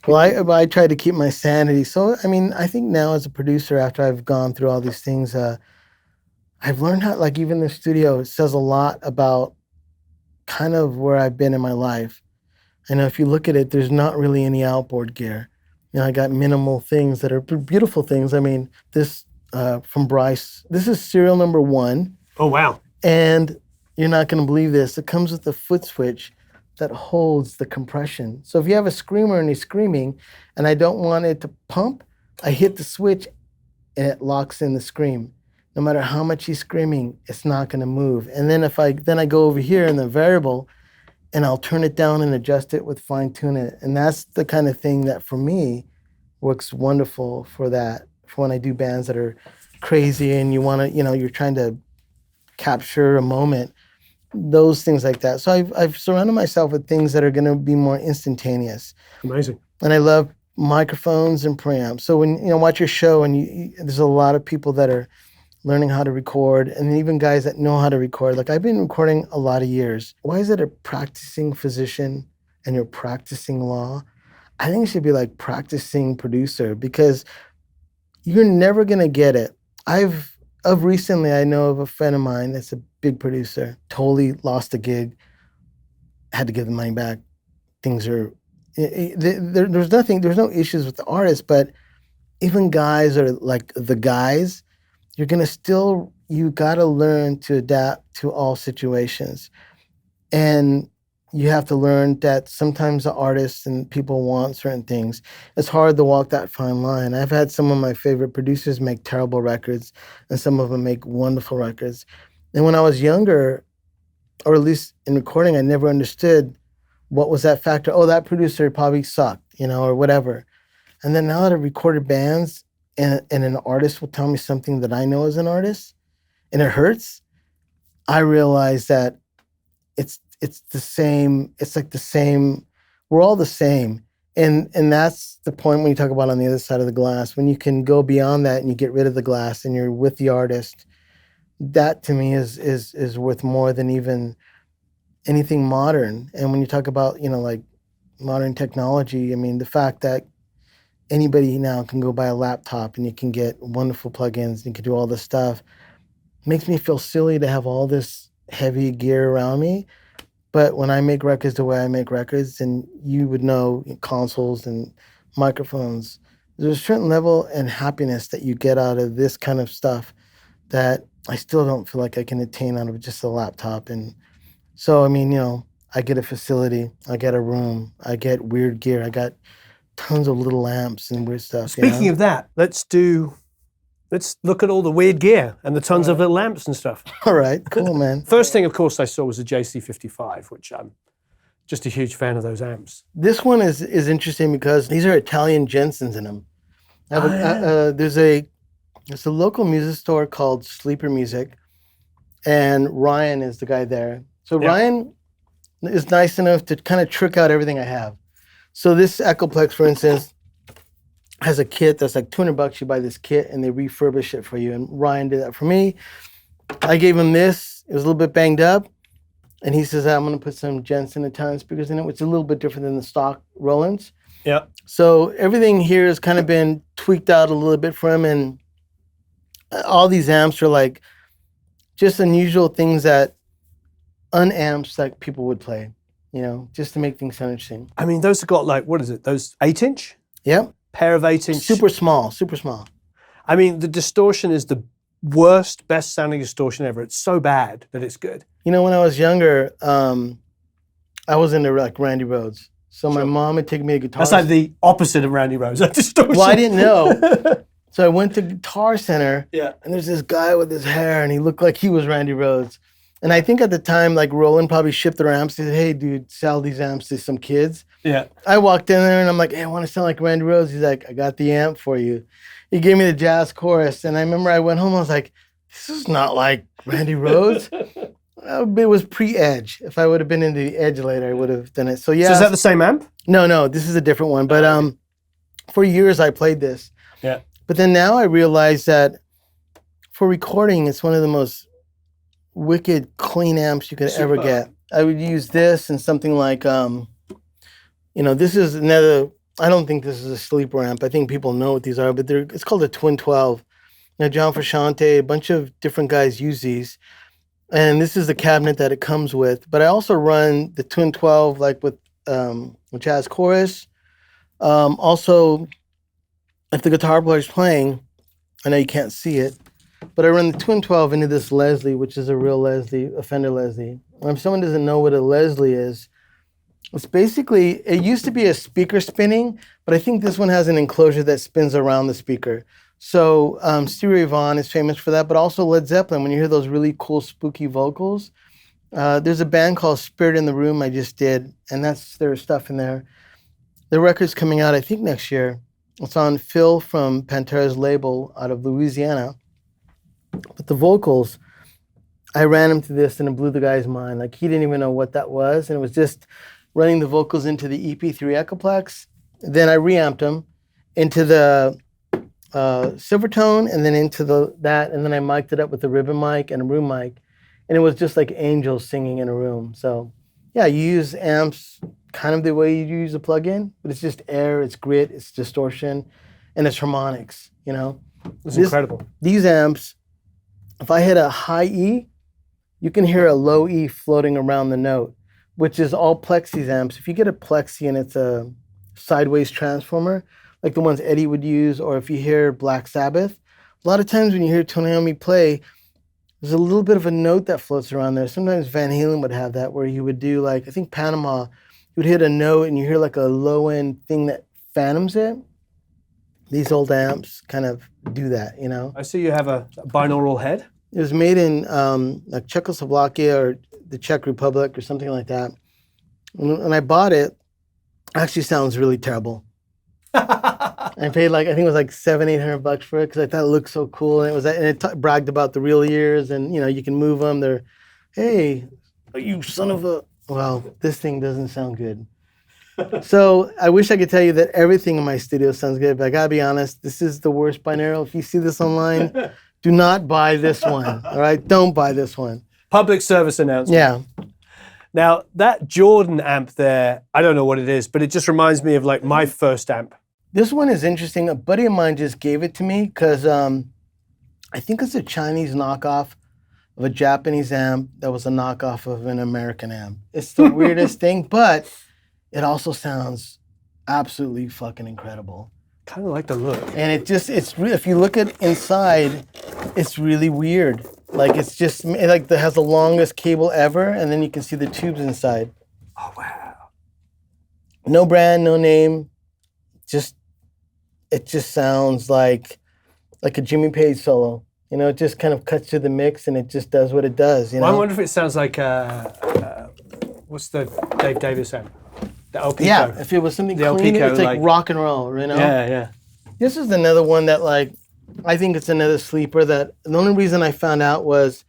Well, I try to keep my sanity. So, I mean, I think now as a producer, after I've gone through all these things, I've learned how, like, even the studio, it says a lot about kind of where I've been in my life. I know if you look at it, there's not really any outboard gear. I got minimal things that are beautiful things. I mean, this from Bryce, this is serial number 1. Oh, wow. And you're not going to believe this. It comes with a foot switch that holds the compression. So if you have a screamer and he's screaming and I don't want it to pump, I hit the switch and it locks in the scream. No matter how much he's screaming, it's not going to move. And then I go over here in the variable and I'll turn it down and adjust it with fine tune it. And that's the kind of thing that for me works wonderful for when I do bands that are crazy and you want to, you're trying to capture a moment, those things like that. So I've surrounded myself with things that are going to be more instantaneous. Amazing. And I love microphones and preamps. So when watch your show and there's a lot of people that are learning how to record, and even guys that know how to record. Like I've been recording a lot of years. Why is it a practicing physician and you're practicing law? I think it should be like practicing producer, because you're never going to get it. Recently, I know of a friend of mine that's a big producer, totally lost a gig, had to give the money back. Things are, there's no issues with the artist, but even guys are like the guys, you got to learn to adapt to all situations. And you have to learn that sometimes the artists and people want certain things. It's hard to walk that fine line. I've had some of my favorite producers make terrible records, and some of them make wonderful records. And when I was younger, or at least in recording, I never understood what was that factor. Oh, that producer probably sucked, or whatever. And then now that I've recorded bands and an artist will tell me something that I know as an artist, and it hurts, I realize that it's the same. It's like the same. We're all the same. And that's the point when you talk about on the other side of the glass, when you can go beyond that and you get rid of the glass and you're with the artist. That to me is worth more than even anything modern. And when you talk about, like modern technology, I mean, the fact that anybody now can go buy a laptop and you can get wonderful plugins and you can do all this stuff makes me feel silly to have all this heavy gear around me. But when I make records the way I make records, and you would know, consoles and microphones, there's a certain level and happiness that you get out of this kind of stuff that I still don't feel like I can attain out of just a laptop. And so, I mean, I get a facility, I get a room, I get weird gear, I got tons of little amps and weird stuff. Speaking of that, let's look at all the weird gear and the tons of little lamps and stuff. All right, cool, man. First thing, of course, I saw was a JC55, which I'm just a huge fan of those amps. This one is interesting because these are Italian Jensens in them. There's a local music store called Sleeper Music, and Ryan is the guy there. So yeah. Ryan is nice enough to kind of trick out everything I have. So this Echoplex, for instance, has a kit that's like $200. You buy this kit and they refurbish it for you. And Ryan did that for me. I gave him this. It was a little bit banged up. And he says, I'm going to put some Jensen Italian speakers in it, which is a little bit different than the stock Rolands. Yeah. So everything here has kind of been tweaked out a little bit for him. And all these amps are like just unusual things that unamps that people would play, just to make things sound interesting. I mean, those have got like, what is it? Those 8-inch? Yep. Pair of 8-inch. Super small. I mean, the distortion is the worst, best sounding distortion ever. It's so bad that it's good. When I was younger, I was into like Randy Rhoads. So my mom would take me to guitar. That's like the opposite of Randy Rhoads, that distortion. Well, I didn't know. So I went to Guitar Center. Yeah. And there's this guy with his hair and he looked like he was Randy Rhoads. And I think at the time, like Roland probably shipped their amps. He said, "Hey, dude, sell these amps to some kids." Yeah. I walked in there and I'm like, "Hey, I want to sound like Randy Rhoads." He's like, "I got the amp for you." He gave me the jazz chorus, and I remember I went home. I was like, "This is not like Randy Rhoads." It was pre-Edge. If I would have been into the Edge later, I would have done it. So yeah. So is that the same amp? No, this is a different one. But for years I played this. Yeah. But then now I realize that for recording, it's one of the most wicked clean amps you could ever get. I would use this and something like, this is another, I don't think this is a sleeper amp. I think people know what these are, but it's called a Twin 12. Now, John Frusciante, a bunch of different guys use these. And this is the cabinet that it comes with. But I also run the Twin 12 like with jazz chorus. Also, if the guitar player is playing, I know you can't see it, but I run the Twin 12 into this Leslie, which is a real Leslie, a Fender Leslie. If someone doesn't know what a Leslie is, it's basically, it used to be a speaker spinning, but I think this one has an enclosure that spins around the speaker. So Stevie Ray Vaughan is famous for that, but also Led Zeppelin. When you hear those really cool, spooky vocals, there's a band called Spirit in the Room I just did, and that's their stuff in there. The record's coming out, I think, next year. It's on Phil from Pantera's label out of Louisiana. But the vocals, I ran him to this and it blew the guy's mind. Like, he didn't even know what that was, and it was just running the vocals into the EP3 Echoplex. Then I reamped them into the Silvertone, and then into that, and then I mic'd it up with a ribbon mic and a room mic, and it was just like angels singing in a room. So yeah, you use amps kind of the way you use a plug-in, but it's just air, it's grit, it's distortion, and it's harmonics, It's incredible. These amps, if I hit a high E, you can hear a low E floating around the note, which is all Plexis amps. If you get a Plexi and it's a sideways transformer, like the ones Eddie would use, or if you hear Black Sabbath, a lot of times when you hear Tony Iommi play, there's a little bit of a note that floats around there. Sometimes Van Halen would have that, where he would do, like, I think Panama, you would hit a note and you hear like a low-end thing that phantoms it. These old amps kind of do that, I see you have a binaural head. It was made in like Czechoslovakia or the Czech Republic or something like that. When I bought it, it actually sounds really terrible. I paid I think it was like $700-800 for it because I thought it looked so cool, and it bragged about the real ears, and you can move them. They're, hey, you son of a, well, this thing doesn't sound good. So I wish I could tell you that everything in my studio sounds good, but I gotta be honest, this is the worst binaural. If you see this online, do not buy this one. All right, don't buy this one. Public service announcement. Yeah. Now that Jordan amp there, I don't know what it is, but it just reminds me of like my first amp. This one is interesting. A buddy of mine just gave it to me because I think it's a Chinese knockoff of a Japanese amp that was a knockoff of an American amp. It's the weirdest thing, but it also sounds absolutely fucking incredible. Kind of like the look. And if you look at inside, it's really weird. Like, it's just, like, it has the longest cable ever, and then you can see the tubes inside. Oh, wow. No brand, no name. It just sounds like a Jimmy Page solo. It just kind of cuts to the mix and it just does what it does. Well, I wonder if it sounds like what's the Dave Davis amp? The El Pico. Yeah, if it was something the clean, Pico, it's like rock and roll, Yeah. This is another one that, like, I think it's another sleeper that the only reason I found out was...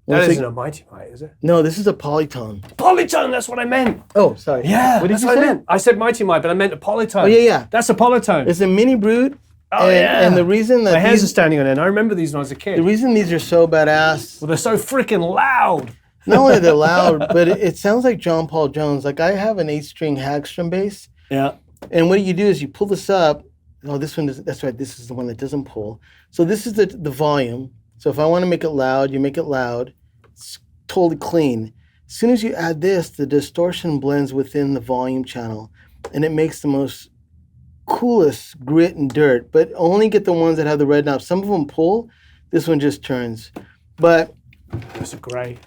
That isn't a Mighty Might, is it? No, this is a Polytone. Polytone, that's what I meant. Oh, sorry. Yeah, what did that's you what say? I meant. I said Mighty Might, but I meant a Polytone. Oh, yeah. That's a Polytone. It's a mini Brute. Oh, yeah. And the reason that my hairs are standing on end. I remember these when I was a kid. The reason these are so badass... Well, they're so freaking loud. Not only they're loud, but it sounds like John Paul Jones. Like, I have an 8-string Hagstrom bass. Yeah. And what you do is you pull this up. Oh, this one, that's right, this is the one that doesn't pull. So this is the volume. So if I want to make it loud, you make it loud. It's totally clean. As soon as you add this, the distortion blends within the volume channel, and it makes the most coolest grit and dirt, but only get the ones that have the red knob. Some of them pull. This one just turns. But that's a gray.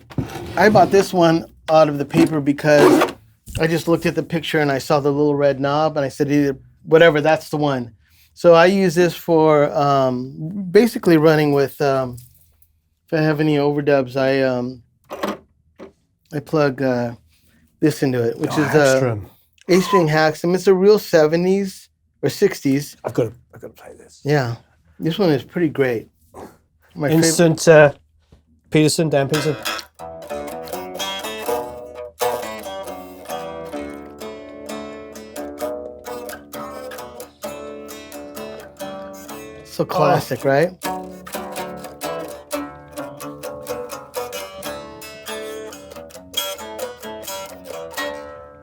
I bought this one out of the paper because I just looked at the picture and I saw the little red knob, and I said, either whatever, that's the one. So I use this for basically running with, if I have any overdubs, I plug this into it, which is Hackstrom. A-string Hackstrom. It's a real 70s or 60s. I've got to play this. Yeah, this one is pretty great. My Instant Peterson, Dan Peterson. So classic, right?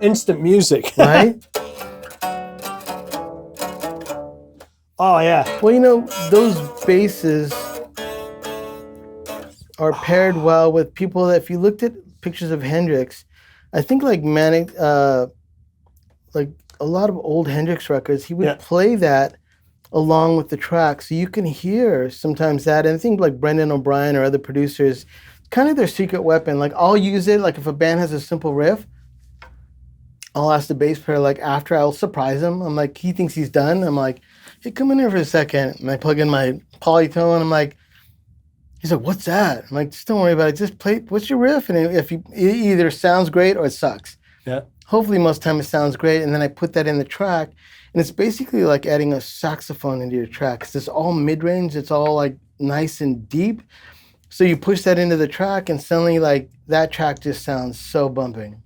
Instant music. Right? Oh, yeah. Well, you know, those basses are paired well with people that, if you looked at pictures of Hendrix, I think like Manny, like a lot of old Hendrix records, he would play that along with the track. So you can hear sometimes that. And I think like Brendan O'Brien or other producers, kind of their secret weapon. Like I'll use it, like if a band has a simple riff, I'll ask the bass player, like after, I'll surprise him. I'm like, he thinks he's done. I'm like, hey, come in here for a second. And I plug in my polytone. I'm like, he's like, what's that? I'm like, just don't worry about it. Just play, what's your riff? And if it either sounds great or it sucks. Yeah. Hopefully most of the time it sounds great. And then I put that in the track. And it's basically like adding a saxophone into your track. 'Cause it's all mid-range. It's all like nice and deep. So you push that into the track and suddenly like that track just sounds so bumping.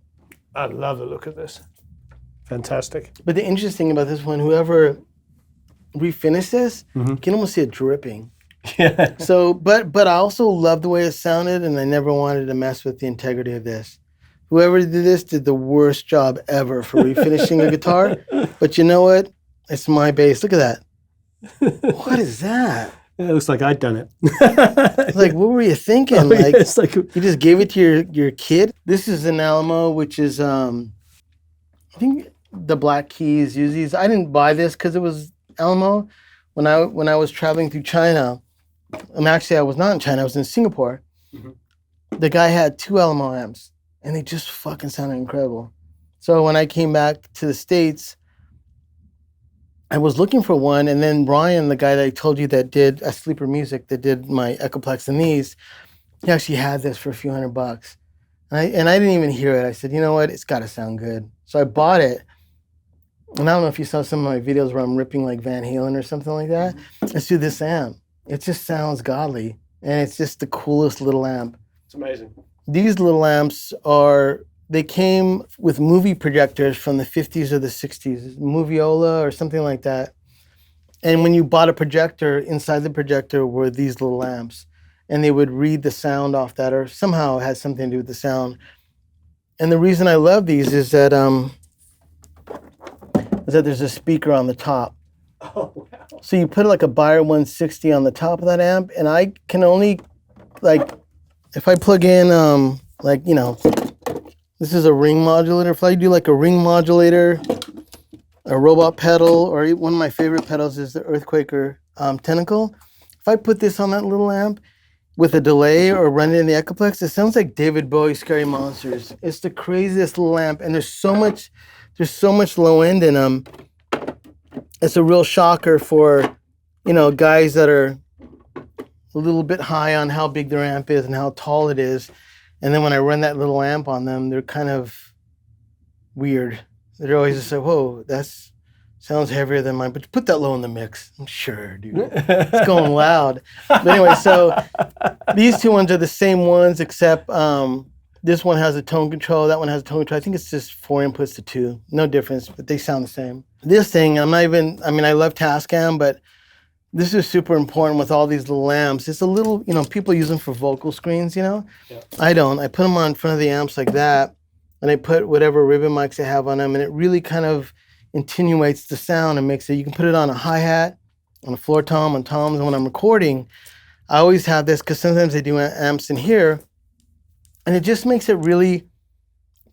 I love the look of this. Fantastic. But the interesting about this one, whoever refinished this, you can almost see it dripping. Yeah. So, but I also love the way it sounded, and I never wanted to mess with the integrity of this. Whoever did this did the worst job ever for refinishing a guitar. But you know what? It's my bass. Look at that. What is that? It looks like I'd done it. Like, what were you thinking? Oh, like, yeah, it's like you just gave it to your kid? This is an Alamo, which is, I think the Black Keys use these. I didn't buy this because it was Alamo. When I was traveling through China, I was not in China, I was in Singapore. The guy had 2 Alamo amps, and they just fucking sounded incredible. So when I came back to the States, I was looking for one, and then Brian, the guy that I told you that did Sleeper Music, that did my Echoplex and these, he actually had this for a few $100. And I didn't even hear it. I said, you know what? It's got to sound good. So I bought it. And I don't know if you saw some of my videos where I'm ripping like Van Halen or something like that. Let's do this amp. It just sounds godly. And it's just the coolest little amp. It's amazing. These little amps they came with movie projectors from the 50s or the 60s, Moviola or something like that. And when you bought a projector, inside the projector were these little amps. And they would read the sound off that, or somehow it had something to do with the sound. And the reason I love these is that there's a speaker on the top. Oh, wow. So you put like a Beyer 160 on the top of that amp, and I can only, like, if I plug in, like, you know, this is a ring modulator. If I do like a ring modulator, a robot pedal, or one of my favorite pedals is the Earthquaker Tentacle. If I put this on that little amp with a delay or run it in the Echoplex, it sounds like David Bowie's Scary Monsters. It's the craziest little amp, and there's so much low end in them. It's a real shocker for, you know, guys that are a little bit high on how big their amp is and how tall it is. And then when I run that little amp on them, they're kind of weird. They're always just like, whoa, that sounds heavier than mine. But put that low in the mix. I'm sure, dude. It's going loud. But anyway, so these 2 ones are the same ones, except this one has a tone control. That one has a tone control. I think it's just 4 inputs to 2. No difference, but they sound the same. This thing, I love Tascam, but this is super important with all these little amps. It's a little, you know, people use them for vocal screens, you know? Yeah. I don't. I put them on front of the amps like that, and I put whatever ribbon mics I have on them, and it really kind of attenuates the sound and makes it, you can put it on a hi-hat, on a floor tom, on toms, and when I'm recording, I always have this, because sometimes they do amps in here, and it just makes it really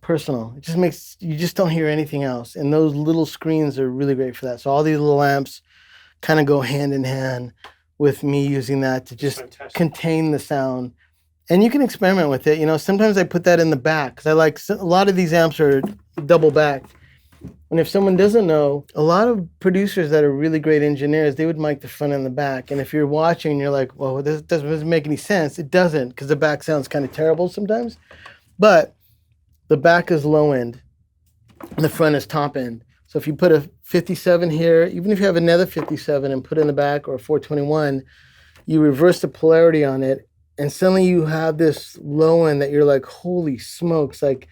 personal. It just makes, you just don't hear anything else, and those little screens are really great for that. So all these little amps kind of go hand in hand with me using that to just contain the sound. And you can experiment with it. You know, sometimes I put that in the back because I like, a lot of these amps are double backed. And if someone doesn't know, a lot of producers that are really great engineers, they would mic the front and the back. And if you're watching and you're like, well, this doesn't make any sense, it doesn't, because the back sounds kind of terrible sometimes. But the back is low end and the front is top end. So if you put a 57 here, even if you have another 57 and put it in the back, or a 421, you reverse the polarity on it, and suddenly you have this low end that you're like, holy smokes. Like,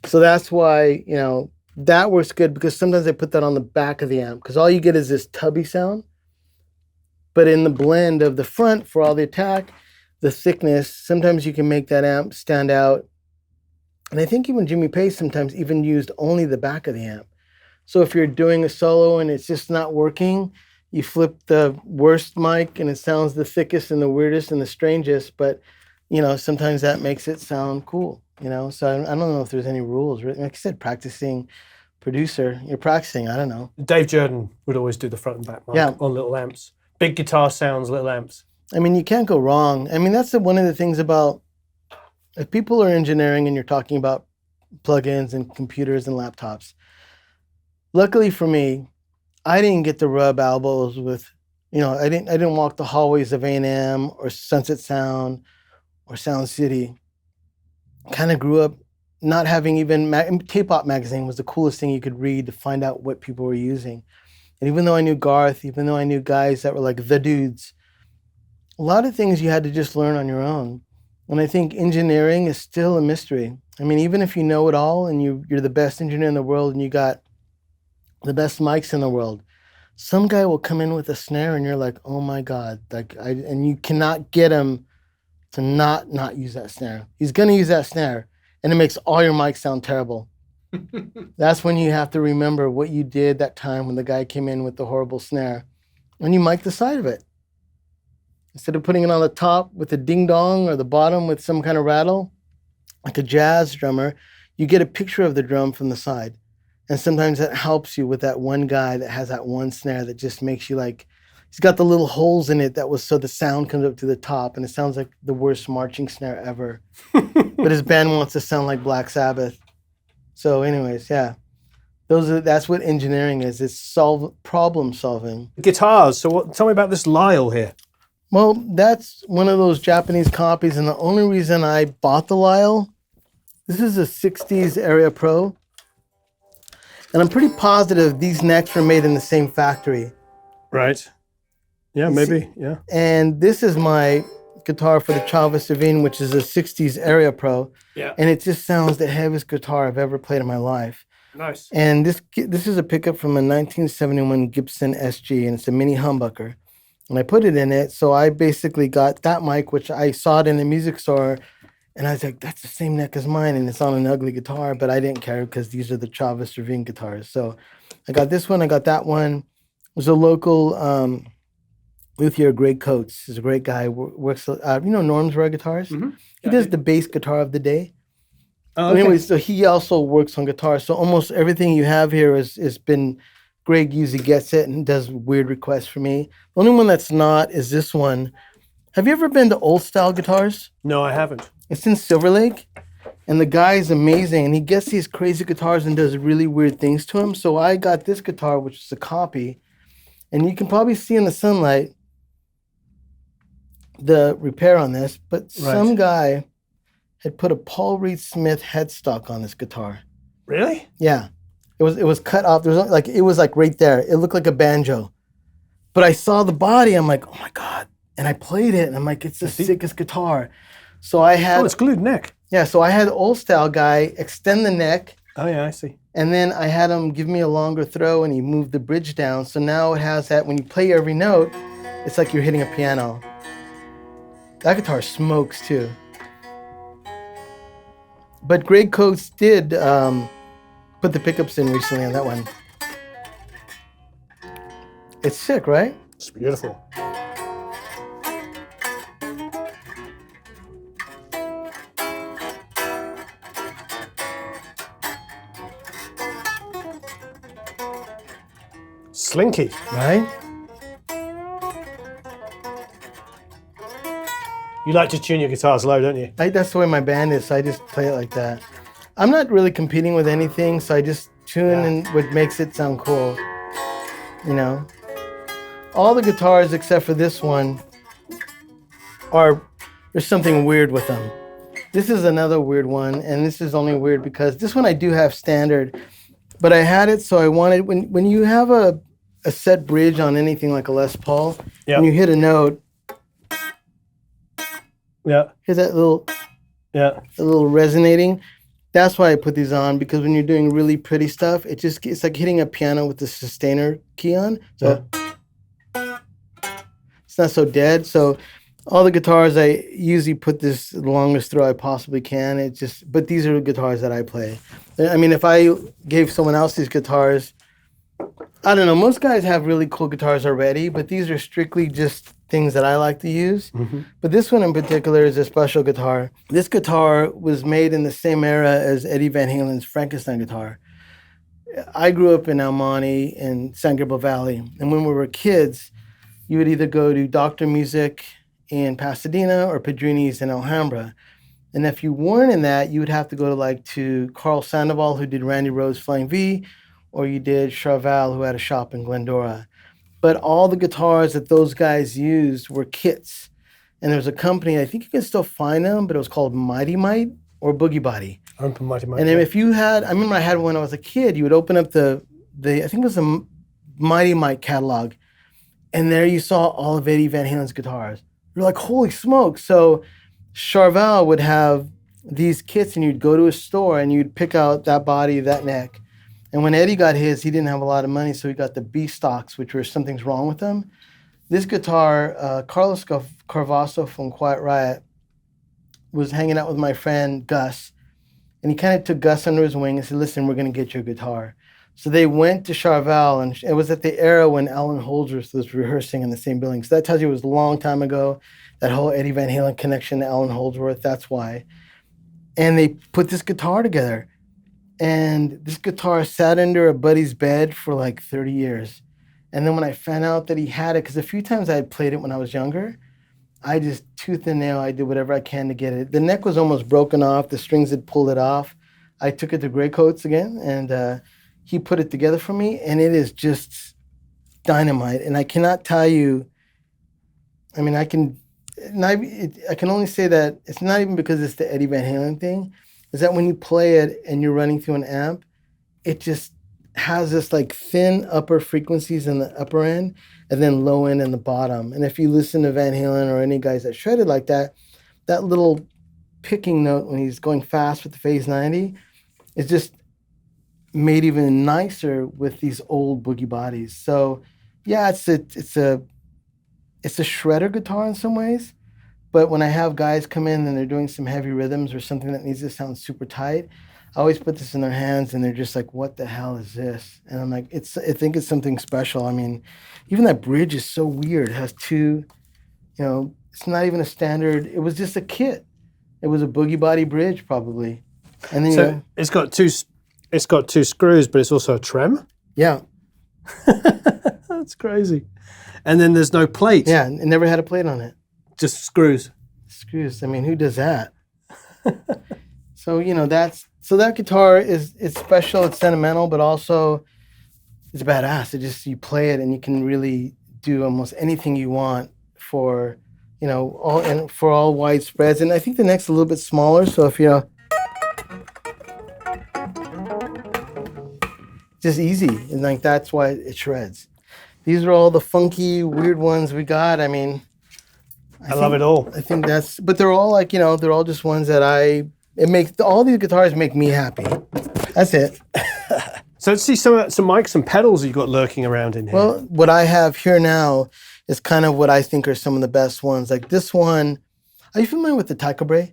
so that's why, you know, that works good, because sometimes I put that on the back of the amp, because all you get is this tubby sound. But in the blend of the front for all the attack, the thickness, sometimes you can make that amp stand out. And I think even Jimmy Page sometimes even used only the back of the amp. So if you're doing a solo and it's just not working, you flip the worst mic and it sounds the thickest and the weirdest and the strangest. But, you know, sometimes that makes it sound cool, you know? So I don't know if there's any rules. Like I said, practicing producer, you're practicing, I don't know. Dave Jordan would always do the front and back mic on little amps. Big guitar sounds, little amps. I mean, you can't go wrong. I mean, that's one of the things about, if people are engineering and you're talking about plugins and computers and laptops, luckily for me, I didn't get to rub elbows with, you know, I didn't walk the hallways of A&M or Sunset Sound or Sound City. Kind of grew up not having even, K-pop magazine was the coolest thing you could read to find out what people were using. And even though I knew Garth, even though I knew guys that were like the dudes, a lot of things you had to just learn on your own. And I think engineering is still a mystery. I mean, even if you know it all and you're the best engineer in the world and you got the best mics in the world, some guy will come in with a snare and you're like, oh my God, and you cannot get him to not use that snare. He's gonna use that snare and it makes all your mics sound terrible. That's when you have to remember what you did that time when the guy came in with the horrible snare, and you mic the side of it. Instead of putting it on the top with a ding dong or the bottom with some kind of rattle, like a jazz drummer, you get a picture of the drum from the side. And sometimes that helps you with that one guy that has that one snare that just makes you like, he's got the little holes in it so the sound comes up to the top and it sounds like the worst marching snare ever. But his band wants to sound like Black Sabbath. So anyways, yeah. That's what engineering is. It's problem solving. Guitars. So tell me about this Lyle here. Well, that's one of those Japanese copies, and the only reason I bought the Lyle, this is a 60s Area Pro, and I'm pretty positive these necks were made in the same factory. Right. Yeah, maybe, yeah. And this is my guitar for the Chavez Savine, which is a 60s Area Pro, and it just sounds the heaviest guitar I've ever played in my life. Nice. And this is a pickup from a 1971 Gibson SG, and it's a mini humbucker. And I put it in it, so I basically got that mic, which I saw it in the music store, and I was like, that's the same neck as mine, and it's on an ugly guitar, but I didn't care because these are the Chavez Ravine guitars. So I got this one, I got that one. It was a local luthier, Greg Coates. He's a great guy, works, you know Norm's Rare Guitars? Mm-hmm. He does the bass guitar of the day. Oh, okay. Anyway, so he also works on guitars, so almost everything you have here has been... Greg usually gets it and does weird requests for me. The only one that's not is this one. Have you ever been to Old Style Guitars? No, I haven't. It's in Silver Lake, and the guy's amazing, and he gets these crazy guitars and does really weird things to them. So I got this guitar, which is a copy, and you can probably see in the sunlight the repair on this, but some guy had put a Paul Reed Smith headstock on this guitar. Really? Yeah. It was cut off. It was like right there. It looked like a banjo. But I saw the body. I'm like, oh my God. And I played it. And I'm like, it's the sickest guitar. So I had... Oh, it's glued neck. Yeah, so I had the Old Style guy extend the neck. Oh yeah, I see. And then I had him give me a longer throw and he moved the bridge down. So now it has that, when you play every note, it's like you're hitting a piano. That guitar smokes too. But Greg Coates did... put the pickups in recently on that one. It's sick, right? It's beautiful. Slinky. Right? You like to tune your guitars low, don't you? That's the way my band is, so I just play it like that. I'm not really competing with anything, so I just tune and what makes it sound cool, you know? All the guitars except for this one there's something weird with them. This is another weird one, and this is only weird because this one I do have standard, but I had it so I wanted, when you have a set bridge on anything like a Les Paul, when you hit a note, hear that little, a little resonating. That's why I put these on, because when you're doing really pretty stuff, it's like hitting a piano with the sustainer key on. So it's not so dead. So all the guitars, I usually put this the longest throw I possibly can. But these are guitars that I play. I mean, if I gave someone else these guitars, I don't know, most guys have really cool guitars already, but these are strictly just things that I like to use. Mm-hmm. But this one in particular is a special guitar. This guitar was made in the same era as Eddie Van Halen's Frankenstein guitar. I grew up in El Monte in San Gabriel Valley, and when we were kids, you would either go to Dr. Music in Pasadena or Pedrini's in Alhambra. And if you weren't in that, you would have to go to Carl Sandoval, who did Randy Rhoads' Flying V, or you did Charval, who had a shop in Glendora. But all the guitars that those guys used were kits. And there was a company, I think you can still find them, but it was called Mighty Might or Boogie Body. I remember Mighty Might. And then if you had, I remember I had one when I was a kid, you would open up the I think it was a Mighty Might catalog, and there you saw all of Eddie Van Halen's guitars. You're like, holy smoke. So Charval would have these kits, and you'd go to a store and you'd pick out that body, that neck. And when Eddie got his, he didn't have a lot of money, so he got the B stocks, which were Something's Wrong with Them. This guitar, Carlos Carvasso from Quiet Riot was hanging out with my friend Gus, and he kind of took Gus under his wing and said, listen, we're going to get your guitar. So they went to Charval, and it was at the era when Alan Holdsworth was rehearsing in the same building. So that tells you it was a long time ago, that whole Eddie Van Halen connection to Alan Holdsworth, that's why. And they put this guitar together. And this guitar sat under a buddy's bed for like 30 years. And then when I found out that he had it, because a few times I had played it when I was younger, I just tooth and nail, I did whatever I can to get it. The neck was almost broken off. The strings had pulled it off. I took it to Grey Coats again, and he put it together for me, and it is just dynamite. And I cannot tell you, I mean, I can only say that it's not even because it's the Eddie Van Halen thing, is that when you play it and you're running through an amp, it just has this like thin upper frequencies in the upper end and then low end in the bottom. And if you listen to Van Halen or any guys that shredded like that, that little picking note when he's going fast with the Phase 90 is just made even nicer with these old boogie bodies. So yeah, it's a shredder guitar in some ways. But when I have guys come in and they're doing some heavy rhythms or something that needs to sound super tight, I always put this in their hands and they're just like, what the hell is this? And I'm like, I think it's something special. I mean, even that bridge is so weird. It has two, it's not even a standard. It was just a kit. It was a boogie body bridge probably. And then so it's got two screws, but it's also a trem? Yeah. That's crazy. And then there's no plate. Yeah, it never had a plate on it. Just screws. Screws. I mean, who does that? So, that guitar it's special, it's sentimental, but also it's badass. You play it and you can really do almost anything you want for, all wide spreads. And I think the neck's a little bit smaller, so if just easy. And that's why it shreds. These are all the funky, weird ones we got. I mean, I love it all. I think but they're all they're all just ones that all these guitars make me happy. That's it. So let's see some mics and pedals you've got lurking around in here. Well, what I have here now is kind of what I think are some of the best ones. Like this one, are you familiar with the Tycho Brahe?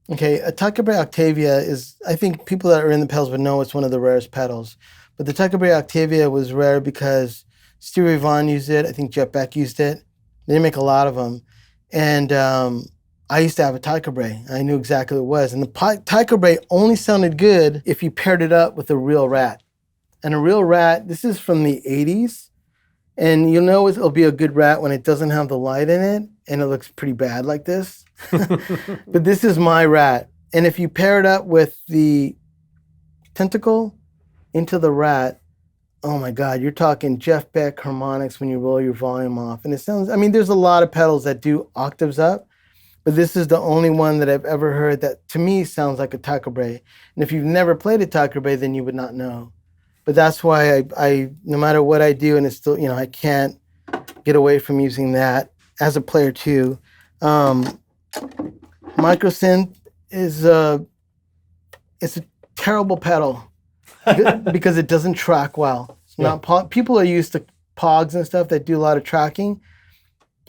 Okay, a Tycho Brahe Octavia is, I think people that are in the pedals would know it's one of the rarest pedals. But the Tycho Brahe Octavia was rare because Stevie Ray Vaughan used it. I think Jeff Beck used it. They didn't make a lot of them. And I used to have a Tycho Brahe. I knew exactly what it was. And the Tycho Brahe only sounded good if you paired it up with a real Rat. And a real Rat, this is from the 80s. And you'll know it'll be a good Rat when it doesn't have the light in it and it looks pretty bad like this. But this is my Rat. And if you pair it up with the tentacle into the Rat, oh my God, you're talking Jeff Beck harmonics when you roll your volume off. And it sounds, there's a lot of pedals that do octaves up, but this is the only one that I've ever heard that to me sounds like a tacabre. And if you've never played a tacabre, then you would not know. But that's why I no matter what I do, and it's still, you know, I can't get away from using that as a player too. Microsynth is it's a terrible pedal because it doesn't track well. It's not people are used to Pogs and stuff that do a lot of tracking,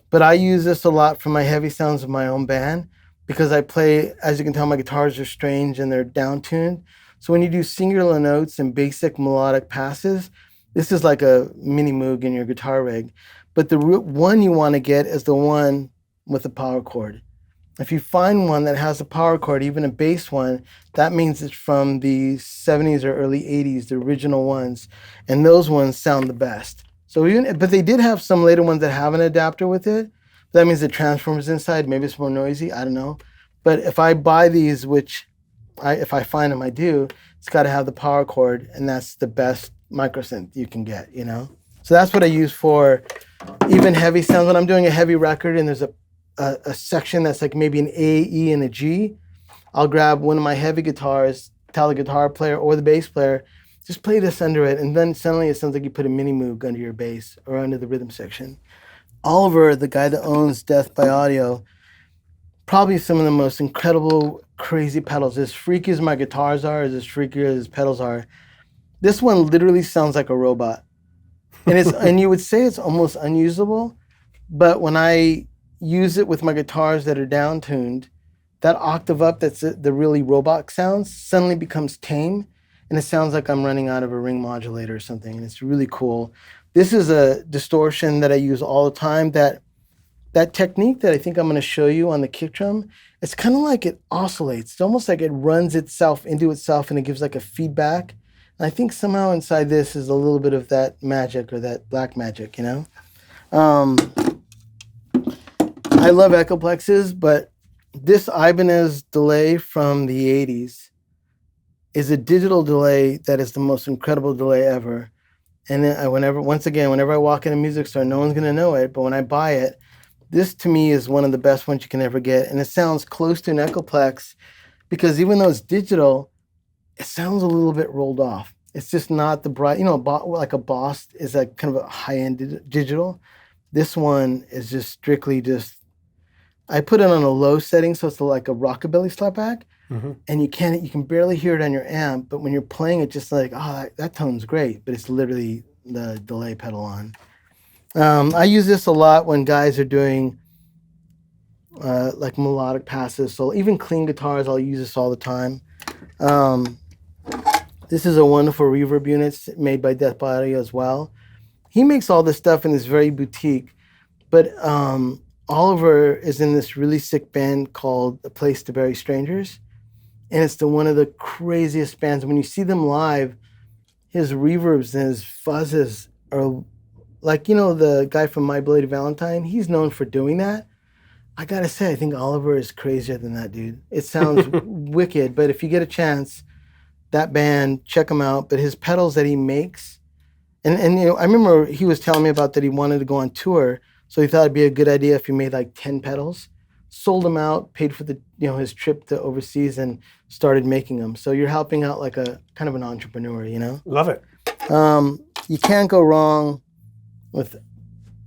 but I use this a lot for my heavy sounds of my own band because I play, as you can tell, my guitars are strange and they're down-tuned. So when you do singular notes and basic melodic passes, this is like a mini Moog in your guitar rig. But the one you want to get is the one with the power chord. If you find one that has a power chord, even a bass one, that means it's from the 70s or early 80s, the original ones. And those ones sound the best. So but they did have some later ones that have an adapter with it. That means the transformer's inside. Maybe it's more noisy. I don't know. But if I buy these, which if I find them, I do, it's got to have the power chord, and that's the best microsynth you can get, you know? So that's what I use for even heavy sounds. When I'm doing a heavy record and there's a section that's like maybe an A, E, and a G, I'll grab one of my heavy guitars, tell the guitar player or the bass player, just play this under it, and then suddenly it sounds like you put a mini Moog under your bass or under the rhythm section. Oliver, the guy that owns Death by Audio, probably some of the most incredible, crazy pedals. As freaky as my guitars are, as freaky as his pedals are, this one literally sounds like a robot. And and you would say it's almost unusable, but when I use it with my guitars that are down-tuned, that octave up that's the really robot sounds suddenly becomes tame. And it sounds like I'm running out of a ring modulator or something, and it's really cool. This is a distortion that I use all the time. That technique that I think I'm going to show you on the kick drum, it's kind of like it oscillates. It's almost like it runs itself into itself, and it gives like a feedback. And I think somehow inside this is a little bit of that magic or that black magic, you know? I love Echoplexes, but this Ibanez delay from the 80s is a digital delay that is the most incredible delay ever. And then whenever I walk in a music store, no one's going to know it, but when I buy it, this to me is one of the best ones you can ever get. And it sounds close to an Echoplex because even though it's digital, it sounds a little bit rolled off. It's just not the bright, you know, like a Boss is like kind of a high-end digital. This one is just strictly I put it on a low setting, so it's like a rockabilly slapback. Mm-hmm. And you can barely hear it on your amp, but when you're playing it, just like, that tone's great, but it's literally the delay pedal on. I use this a lot when guys are doing like melodic passes. So even clean guitars, I'll use this all the time. This is a wonderful reverb unit made by Death by Audio as well. He makes all this stuff and it's very boutique, but Oliver is in this really sick band called A Place to Bury Strangers. And it's one of the craziest bands. When you see them live, his reverbs and his fuzzes are like, you know, the guy from My Bloody Valentine, he's known for doing that. I gotta say, I think Oliver is crazier than that, dude. It sounds wicked, but if you get a chance, that band, check him out. But his pedals that he makes, and you know, I remember he was telling me about that he wanted to go on tour, so he thought it'd be a good idea if he made like 10 pedals. Sold them out, paid for his trip to overseas, and started making them. So you're helping out like a kind of an entrepreneur, you know? Love it. You can't go wrong with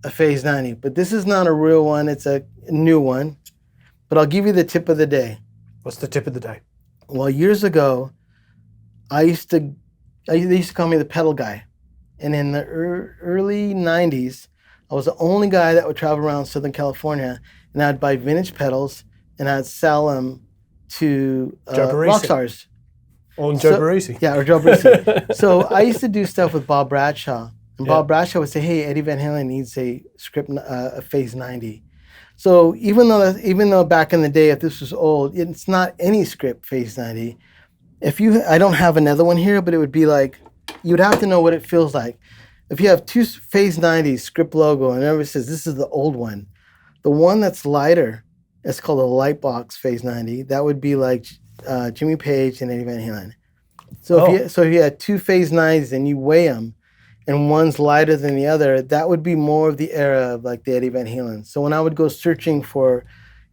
a Phase 90, but this is not a real one. It's a new one. But I'll give you the tip of the day. What's the tip of the day? Well, years ago, they used to call me the pedal guy. And in the early 90s, I was the only guy that would travel around Southern California, and I'd buy vintage pedals and I'd sell them to rock stars. On Joe Barresi. Yeah, or Joe Barresi. So I used to do stuff with Bob Bradshaw. And Bob Bradshaw would say, hey, Eddie Van Halen needs a Phase 90. So even though back in the day, if this was old, it's not any script Phase 90. I don't have another one here, but it would be like, you'd have to know what it feels like. If you have two Phase 90s script logo and everybody says this is the old one, the one that's lighter, it's called a Lightbox Phase 90. That would be like Jimmy Page and Eddie Van Halen. So if you had two Phase 90s and you weigh them, and one's lighter than the other, that would be more of the era of like the Eddie Van Halen. So when I would go searching for,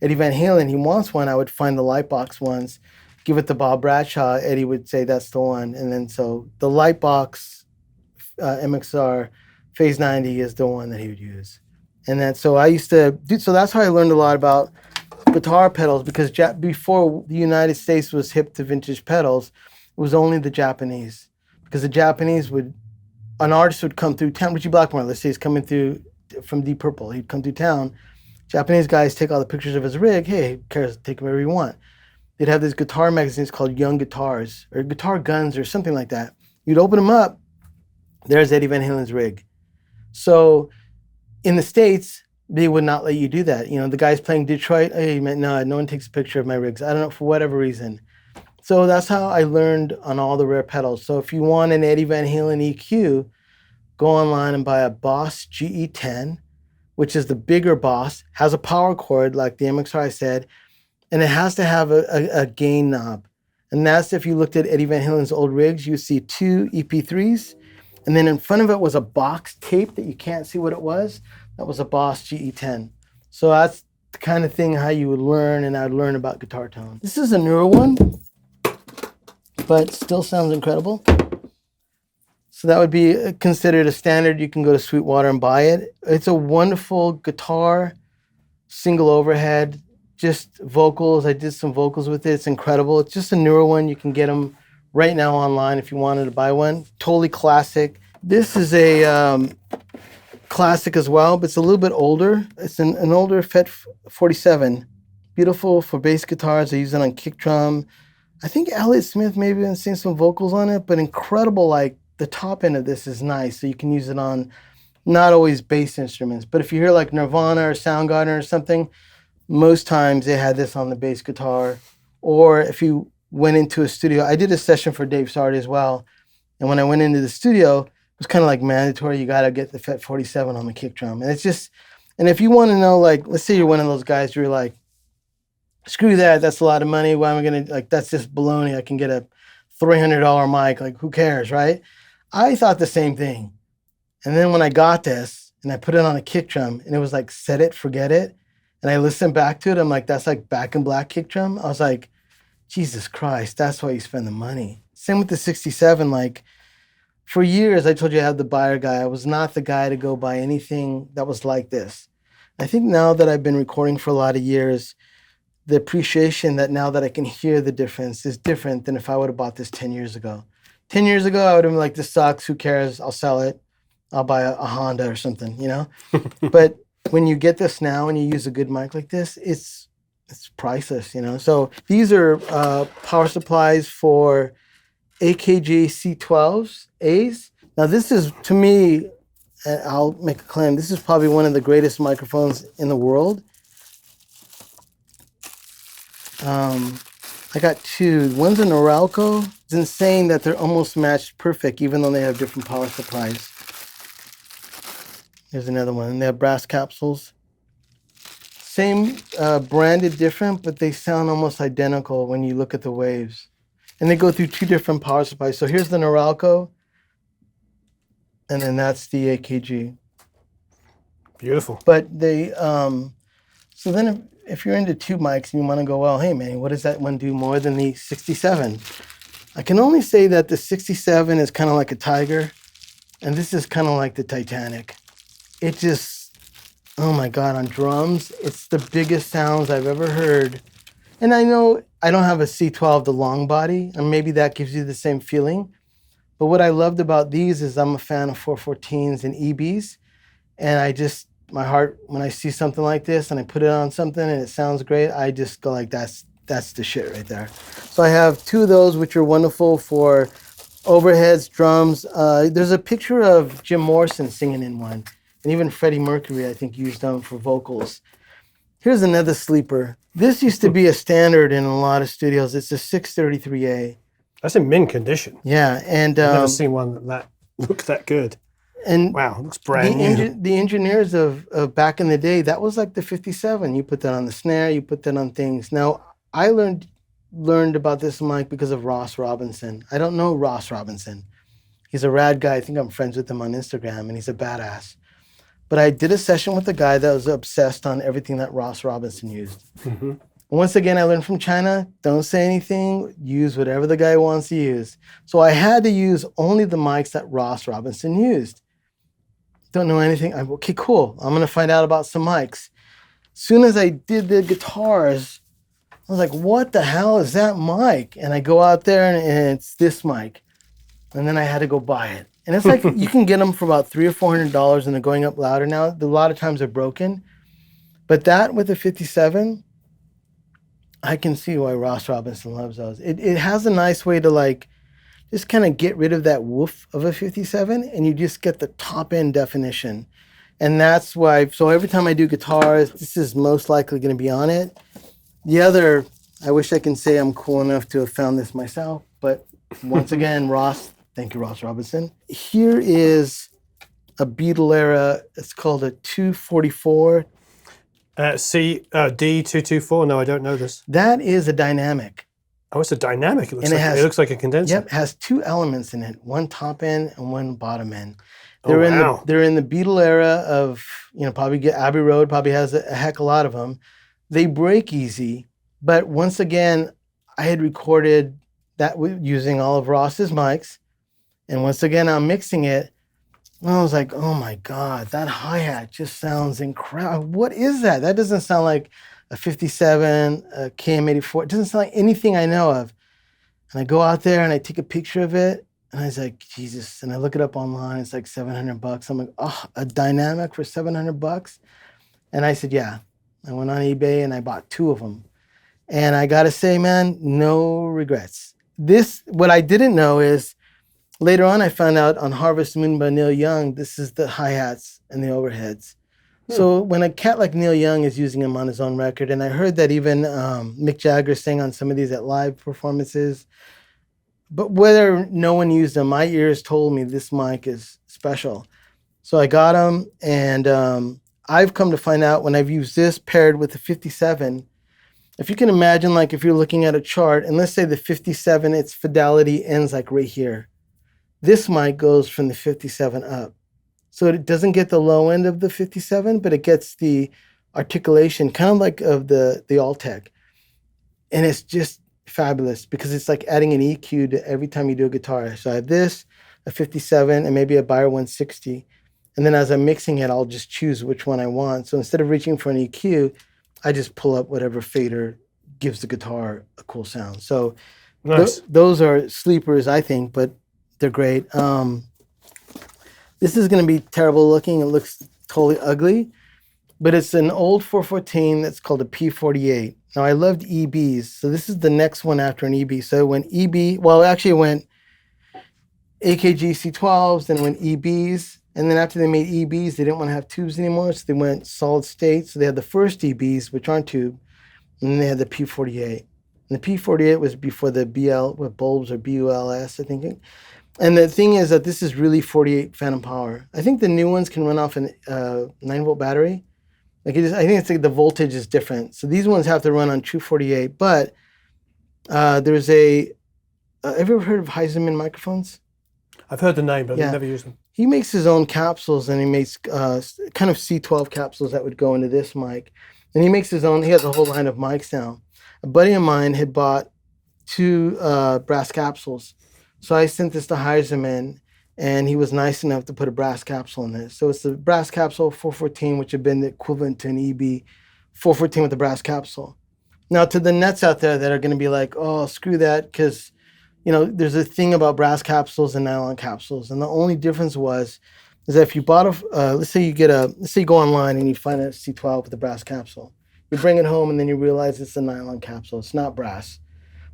Eddie Van Halen, he wants one, I would find the Lightbox ones, give it to Bob Bradshaw. Eddie would say that's the one. And then so the Lightbox MXR Phase 90 is the one that he would use. And then so I used to do, so that's how I learned a lot about guitar pedals, because before the United States was hip to vintage pedals, it was only the Japanese. Because the Japanese would, an artist would come through town, Richie Blackmore, let's say he's coming through from Deep Purple, he'd come through town. Japanese guys take all the pictures of his rig, hey, who cares, take whatever you want. They'd have these guitar magazines called Young Guitars, or Guitar Guns, or something like that. You'd open them up, there's Eddie Van Halen's rig. So in the States, they would not let you do that. You know, the guy's playing Detroit, hey, man, no one takes a picture of my rigs. I don't know, for whatever reason. So that's how I learned on all the rare pedals. So if you want an Eddie Van Halen EQ, go online and buy a Boss GE10, which is the bigger Boss, has a power cord like the MXR I said, and it has to have a gain knob. And that's, if you looked at Eddie Van Halen's old rigs, you see 2 EP3s, and then in front of it was a box tape that you can't see what it was. That was a Boss GE10. So that's the kind of thing how you would learn, and I'd learn about guitar tone. This is a newer one, but still sounds incredible. So that would be considered a standard. You can go to Sweetwater and buy it. It's a wonderful guitar, single overhead, just vocals. I did some vocals with it. It's incredible. It's just a newer one. You can get them right now online if you wanted to buy one. Totally classic. This is a classic as well, but it's a little bit older. It's an older FET 47. Beautiful for bass guitars. I use it on kick drum. I think Elliott Smith maybe been seeing some vocals on it, but incredible. Like the top end of this is nice, so you can use it on not always bass instruments, but if you hear like Nirvana or Soundgarden or something, most times they had this on the bass guitar. Or if you went into a studio, I did a session for Dave Sardi as well, and when I went into the studio, it was kind of like mandatory. You got to get the FET 47 on the kick drum. And it's just, and if you want to know, like, let's say you're one of those guys, you're like, screw that, that's a lot of money. Why am I going to, like, that's just baloney. I can get a $300 mic. Like, who cares, right? I thought the same thing. And then when I got this and I put it on a kick drum and it was like, set it, forget it. And I listened back to it. I'm like, that's like Back in Black kick drum. I was like, Jesus Christ, that's why you spend the money. Same with the 67, like, for years, I told you I had the buyer guy. I was not the guy to go buy anything that was like this. I think now that I've been recording for a lot of years, the appreciation that now that I can hear the difference is different than if I would have bought this 10 years ago. 10 years ago, I would have been like, this sucks, who cares? I'll sell it. I'll buy a Honda or something, you know? But when you get this now and you use a good mic like this, it's priceless, you know? So these are power supplies for AKG C12s, A's. Now this is, to me, I'll make a claim, this is probably one of the greatest microphones in the world. I got 2. One's a Norelco. It's insane that they're almost matched perfect, even though they have different power supplies. Here's another one, and they have brass capsules. Same branded different, but they sound almost identical when you look at the waves. And they go through 2 different power supplies. So here's the Norelco, and then that's the AKG. Beautiful. But they, so then if you're into tube mics and you want to go, well, hey man, what does that one do more than the 67? I can only say that the 67 is kind of like a Tiger, and this is kind of like the Titanic. It just, oh my God, on drums, it's the biggest sounds I've ever heard. And I know I don't have a C12, the long body, and maybe that gives you the same feeling. But what I loved about these is I'm a fan of 414s and EBs. And I just, my heart, when I see something like this and I put it on something and it sounds great, I just go like, that's the shit right there. So I have 2 of those, which are wonderful for overheads, drums. There's a picture of Jim Morrison singing in one. And even Freddie Mercury, I think, used them for vocals. Here's another sleeper. This used to be a standard in a lot of studios. It's a 633A. That's in mint condition. Yeah, and I've never seen one that looked that good. And wow, it looks brand new. The engineers of back in the day, that was like the 57. You put that on the snare, you put that on things. Now, I learned about this mic because of Ross Robinson. I don't know Ross Robinson. He's a rad guy. I think I'm friends with him on Instagram, and he's a badass. But I did a session with a guy that was obsessed on everything that Ross Robinson used. Mm-hmm. Once again, I learned from China, don't say anything, use whatever the guy wants to use. So I had to use only the mics that Ross Robinson used. Don't know anything. Okay, cool. I'm gonna find out about some mics. Soon as I did the guitars, I was like, what the hell is that mic? And I go out there and it's this mic. And then I had to go buy it. And it's like, you can get them for about $300 or $400 and they're going up louder now. A lot of times they're broken. But that with a 57, I can see why Ross Robinson loves those. It has a nice way to like, just kind of get rid of that woof of a 57 and you just get the top end definition. And that's why, so every time I do guitars, this is most likely going to be on it. The other, I wish I can say I'm cool enough to have found this myself, but once again, Ross, thank you, Ross Robinson. Here is a Beatle-era, it's called a 244. D224, no, I don't know this. That is a dynamic. Oh, it's a dynamic. It looks, And it looks like a condenser. Yep, it has two elements in it, one top end and one bottom end. Oh, wow. They're in the Beatle era of, probably get Abbey Road, probably has a heck a lot of them. They break easy, but once again, I had recorded that using all of Ross's mics. And once again, I'm mixing it. And I was like, oh my God, that hi-hat just sounds incredible. What is that? That doesn't sound like a 57, a KM84. It doesn't sound like anything I know of. And I go out there and I take a picture of it. And I was like, Jesus. And I look it up online. It's like $700. I'm like, oh, a dynamic for $700? And I said, yeah. I went on eBay and I bought 2 of them. And I got to say, man, no regrets. What I didn't know is later on I found out on Harvest Moon by Neil Young, this is the hi-hats and the overheads. So when a cat like Neil Young is using them on his own record, and I heard that even Mick Jagger sang on some of these at live performances, but whether no one used them, my ears told me this mic is special. So I got them, and I've come to find out when I've used this paired with the 57, if you can imagine, like if you're looking at a chart, and let's say the 57, its fidelity ends like right here. This mic goes from the 57 up. So it doesn't get the low end of the 57, but it gets the articulation, kind of like of the Altec. And it's just fabulous because it's like adding an EQ to every time you do a guitar. So I have this, a 57, and maybe a Beyer 160. And then as I'm mixing it, I'll just choose which one I want. So instead of reaching for an EQ, I just pull up whatever fader gives the guitar a cool sound. So nice. Those are sleepers, I think, but they're great. This is going to be terrible looking. It looks totally ugly, but it's an old 414 that's called a P48. Now, I loved EBs, so this is the next one after an EB. So it went EB, well, actually it went AKG C12s, then it went EBs, and then after they made EBs, they didn't want to have tubes anymore, so they went solid state. So they had the first EBs, which aren't tube, and then they had the P48. And the P48 was before the BL with bulbs or BULS, I think. And the thing is that this is really 48 phantom power. I think the new ones can run off a 9-volt battery. I think it's like the voltage is different. So these ones have to run on true 48. But there's have you ever heard of Heisenmann microphones? I've heard the name, but I've never used them. He makes his own capsules, and he makes kind of C12 capsules that would go into this mic. And he makes his own, he has a whole line of mics now. A buddy of mine had bought 2 brass capsules. So I sent this to Heiserman, and he was nice enough to put a brass capsule in this. So it's the brass capsule 414, which had been the equivalent to an EB 414 with the brass capsule. Now, to the nuts out there that are going to be like, oh, screw that, because, there's a thing about brass capsules and nylon capsules. And the only difference is that if you bought let's say you go online and you find a C12 with a brass capsule. You bring it home, and then you realize it's a nylon capsule. It's not brass.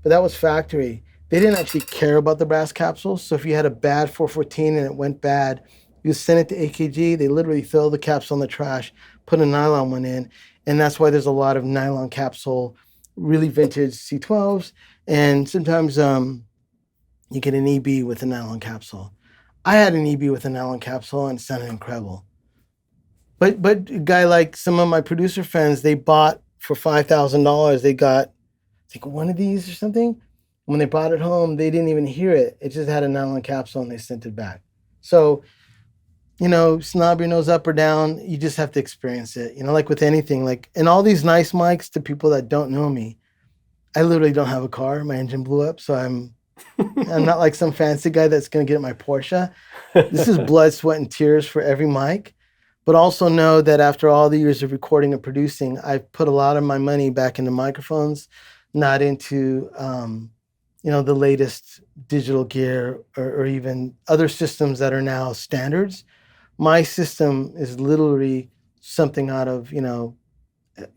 But that was factory. They didn't actually care about the brass capsules. So if you had a bad 414 and it went bad, you send it to AKG. They literally throw the capsule in the trash, put a nylon one in. And that's why there's a lot of nylon capsule, really vintage C12s. And sometimes you get an EB with a nylon capsule. I had an EB with a nylon capsule and it sounded incredible. But a guy like some of my producer friends, they bought for $5,000. They got, I think, one of these or something. When they brought it home, they didn't even hear it. It just had a nylon capsule and they sent it back. So snob your nose up or down. You just have to experience it. Like with anything, like, and all these nice mics to people that don't know me. I literally don't have a car. My engine blew up, so I'm not like some fancy guy that's going to get my Porsche. This is blood, sweat, and tears for every mic. But also know that after all the years of recording and producing, I've put a lot of my money back into microphones, not into the latest digital gear or even other systems that are now standards. My system is literally something out of,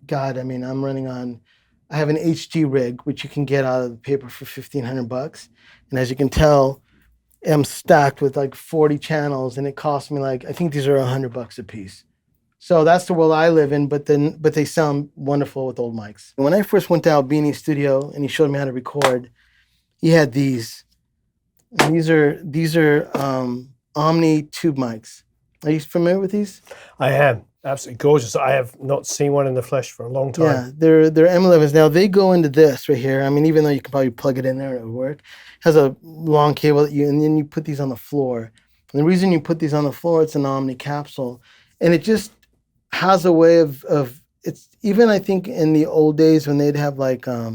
God, I mean, I have an HG rig, which you can get out of the paper for $1,500. And as you can tell, I'm stacked with like 40 channels, and it cost me I think these are $100 a piece. So that's the world I live in, but they sound wonderful with old mics. When I first went to Albini's studio and he showed me how to record, he had these. And these are Omni tube mics. Are you familiar with these? I am. Absolutely gorgeous. I have not seen one in the flesh for a long time. Yeah, they're M11s. Now they go into this right here. I mean, even though you can probably plug it in there and it would work, it has a long cable and then you put these on the floor. And the reason you put these on the floor, it's an Omni capsule, and it just has a way of it's even, I think, in the old days when they'd have like a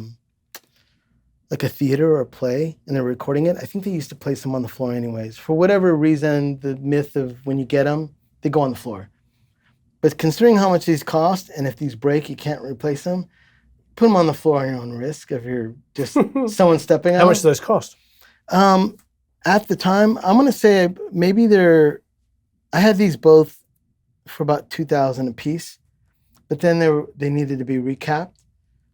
theater or a play and they're recording it, I think they used to place them on the floor anyways. For whatever reason, the myth of when you get them, they go on the floor. But considering how much these cost, and if these break, you can't replace them, put them on the floor on your own risk if you're just someone stepping on How much them. do those cost? At the time, I'm going to say maybe I had these both for about $2,000 a piece, but then they needed to be recapped.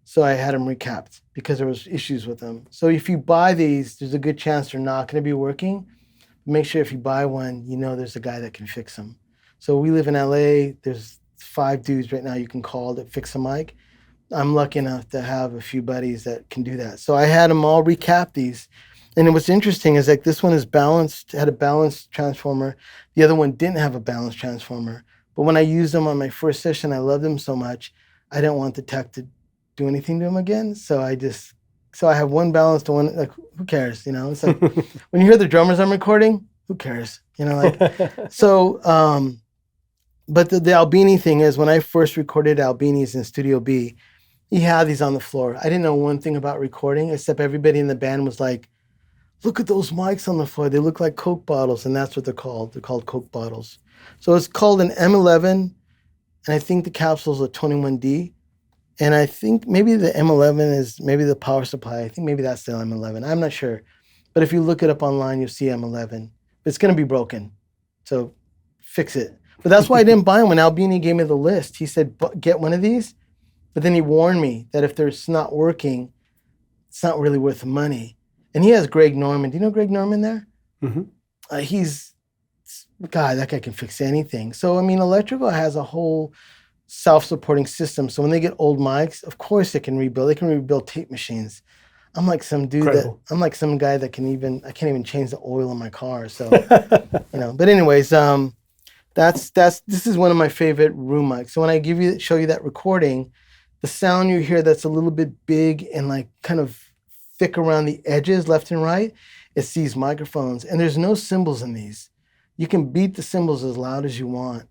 So I had them recapped because there was issues with them. So if you buy these, there's a good chance they're not going to be working. Make sure if you buy one, there's a guy that can fix them. So we live in LA. There's 5 dudes right now you can call that fix a mic. I'm lucky enough to have a few buddies that can do that. So I had them all recap these. And what's interesting is like this one is balanced, had a balanced transformer. The other one didn't have a balanced transformer. But when I used them on my first session, I loved them so much, I didn't want the tech to do anything to them again. So I have one balanced one, like, who cares? It's like when you hear the drummers I'm recording, who cares? So, but the Albini thing is, when I first recorded Albini's in Studio B, he had these on the floor. I didn't know one thing about recording, except everybody in the band was like, look at those mics on the floor. They look like Coke bottles, and that's what they're called. They're called Coke bottles. So it's called an M11, and I think the capsule's a 21D. And I think maybe the M11 is maybe the power supply. I think maybe that's the M11. I'm not sure. But if you look it up online, you'll see M11. But it's going to be broken. So fix it. But that's why I didn't buy them. When Albini gave me the list, he said, get one of these. But then he warned me that if it's not working, it's not really worth the money. And he has Greg Norman. Do you know Greg Norman there? Mm-hmm. God, that guy can fix anything. So, I mean, Electrical has a whole self-supporting system. So when they get old mics, of course they can rebuild. They can rebuild tape machines. I'm like some dude I'm like some guy that I can't even change the oil in my car. So, but anyways, this is one of my favorite room mics. So when I show you that recording, the sound you hear that's a little bit big and like kind of thick around the edges, left and right, it's these microphones. And there's no cymbals in these. You can beat the cymbals as loud as you want.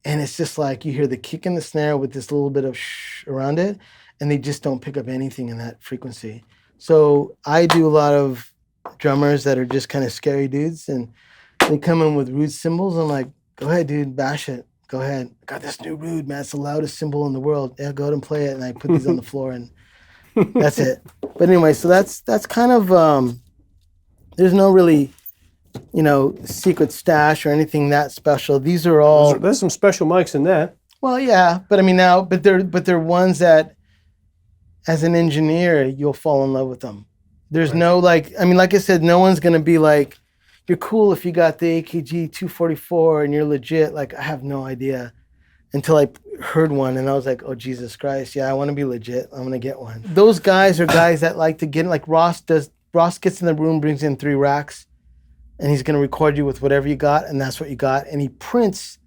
And it's just like you hear the kick and the snare with this little bit of shh around it, and they just don't pick up anything in that frequency. So I do a lot of drummers that are just kind of scary dudes, and they come in with rude cymbals. I'm like, go ahead, dude, bash it. Go ahead. I got this new rude, man. It's the loudest cymbal in the world. Yeah, go ahead and play it. And I put these on the floor, and that's it. But anyway, so that's kind of, there's no really, secret stash or anything that special. These are all. There's some special mics in there. Well, yeah, but I mean but they're ones that, as an engineer, you'll fall in love with them. There's right. No like I said, no one's gonna be like, you're cool if you got the AKG 244 and you're legit. Like, I have no idea until I heard one and I was like, oh Jesus Christ, yeah, I want to be legit. I'm gonna get one. Those guys are guys that like to get, like Ross does. Ross gets in the room, brings in 3 racks, and he's gonna record you with whatever you got, and that's what you got. And he prints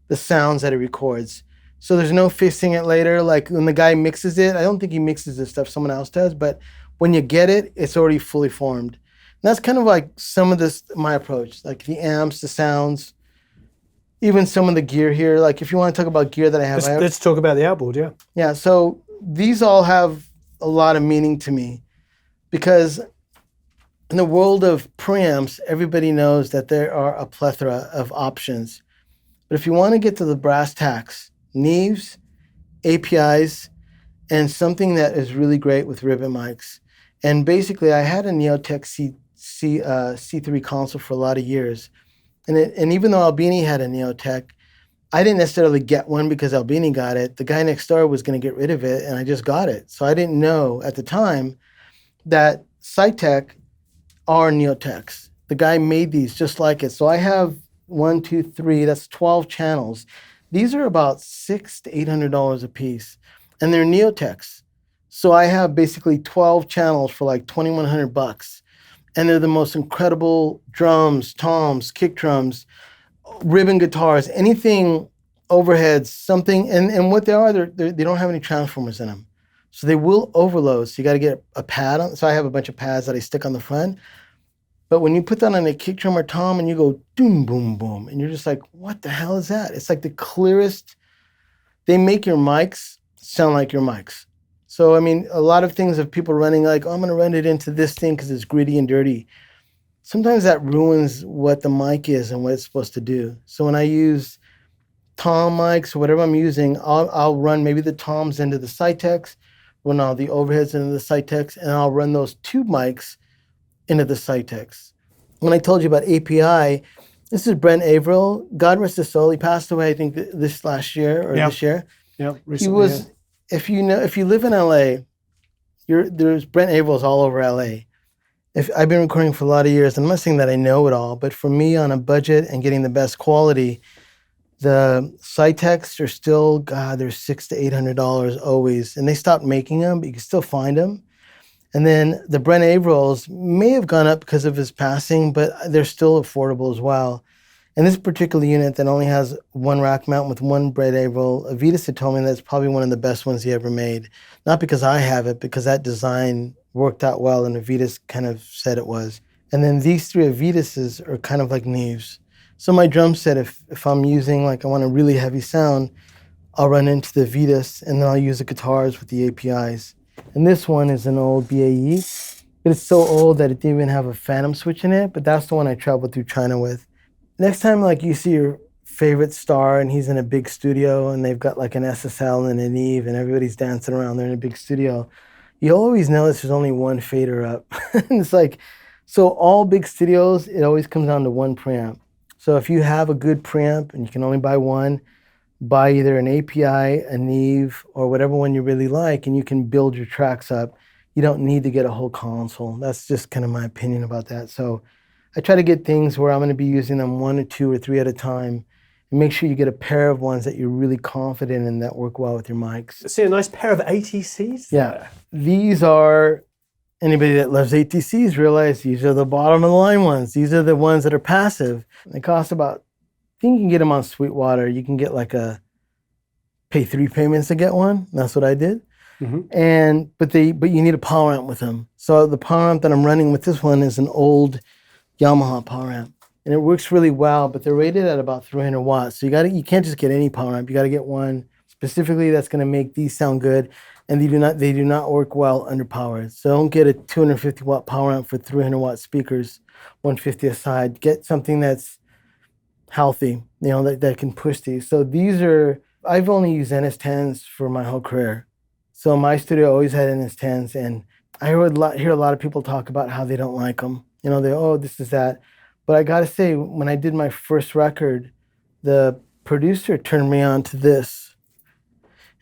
the sounds that he records. So there's no fixing it later. Like when the guy mixes it, I don't think he mixes this stuff, someone else does, but when you get it, it's already fully formed. And that's kind of like some of my approach, like the amps, the sounds. even some of the gear here, like if you want to talk about gear that I have. Let's talk about the outboard, yeah. Yeah, so these all have a lot of meaning to me because in the world of preamps, everybody knows that there are a plethora of options. But if you want to get to the brass tacks, Neves, APIs, and something that is really great with ribbon mics. And basically, I had a Neotech C3 console for a lot of years. And even though Albini had a Neotech, I didn't necessarily get one because Albini got it. The guy next door was going to get rid of it, and I just got it. So I didn't know at the time that Cytec are Neotechs. The guy made these just like it. So I have 1, 2, 3, that's 12 channels. These are about $600 to $800 a piece, and they're Neotechs. So I have basically 12 channels for like $2,100. And they're the most incredible drums, toms, kick drums, ribbon guitars, anything, overheads, something. And what they are, they don't have any transformers in them. So they will overload. So you got to get a pad on. So I have a bunch of pads that I stick on the front. But when you put that on a kick drum or tom and you go doom, boom, boom, and you're just like, what the hell is that? It's like the clearest. They make your mics sound like your mics. So, I mean, a lot of things of people running like, oh, I'm going to run it into this thing because it's gritty and dirty. Sometimes that ruins what the mic is and what it's supposed to do. So when I use tom mics or whatever I'm using, I'll run maybe the toms into the Cytex, run all the overheads into the Cytex, and I'll run those tube mics into the Cytex. When I told you about API, this is Brent Averill. God rest his soul. He passed away, I think, this last year or this year. Yeah, recently. He was... If you live in LA, there's Brent Averill's all over LA. I've been recording for a lot of years, and I'm not saying that I know it all, but for me, on a budget and getting the best quality, the Cytex are still, God, they're $600 to $800 always, and they stopped making them, but you can still find them. And then the Brent Averills may have gone up because of his passing, but they're still affordable as well. And this particular unit that only has one rack mount with one Brent Averill, Avitas had told me that's probably one of the best ones he ever made. Not because I have it, because that design worked out well and Avitas kind of said it was. And then these three Avitases are kind of like Neves. So my drum set, if I'm using, like I want a really heavy sound, I'll run into the Avitas and then I'll use the guitars with the APIs. And this one is an old BAE, but it's so old that it didn't even have a phantom switch in it, but that's the one I traveled through China with. Next time, like, you see your favorite star and he's in a big studio and they've got like an SSL and an Eve and everybody's dancing around there in a big studio, you always notice there's only one fader up. It's like, so all big studios, it always comes down to one preamp. So if you have a good preamp and you can only buy one, buy either an API, a Neve, or whatever one you really like, and you can build your tracks up. You don't need to get a whole console. That's just kind of my opinion about that. So I try to get things where I'm going to be using them 1 or 2 or 3 at a time, and make sure you get a pair of ones that you're really confident in that work well with your mics. See a nice pair of ATCs? Yeah. These are, anybody that loves ATCs realize these are the bottom of the line ones. These are the ones that are passive. They cost about, I think you can get them on Sweetwater. You can get like pay 3 payments to get one. That's what I did. Mm-hmm. But you need a power amp with them. So the power amp that I'm running with this one is an old Yamaha power amp, and it works really well, but they're rated at about 300 watts. So you can't just get any power amp. You got to get one specifically that's going to make these sound good, and they do not work well underpowered. So don't get a 250 watt power amp for 300 watt speakers, 150 aside. Get something that's healthy, that can push these. So I've only used NS10s for my whole career. So my studio always had NS10s, and I hear a lot of people talk about how they don't like them. This is that. But I gotta say, when I did my first record, the producer turned me on to this.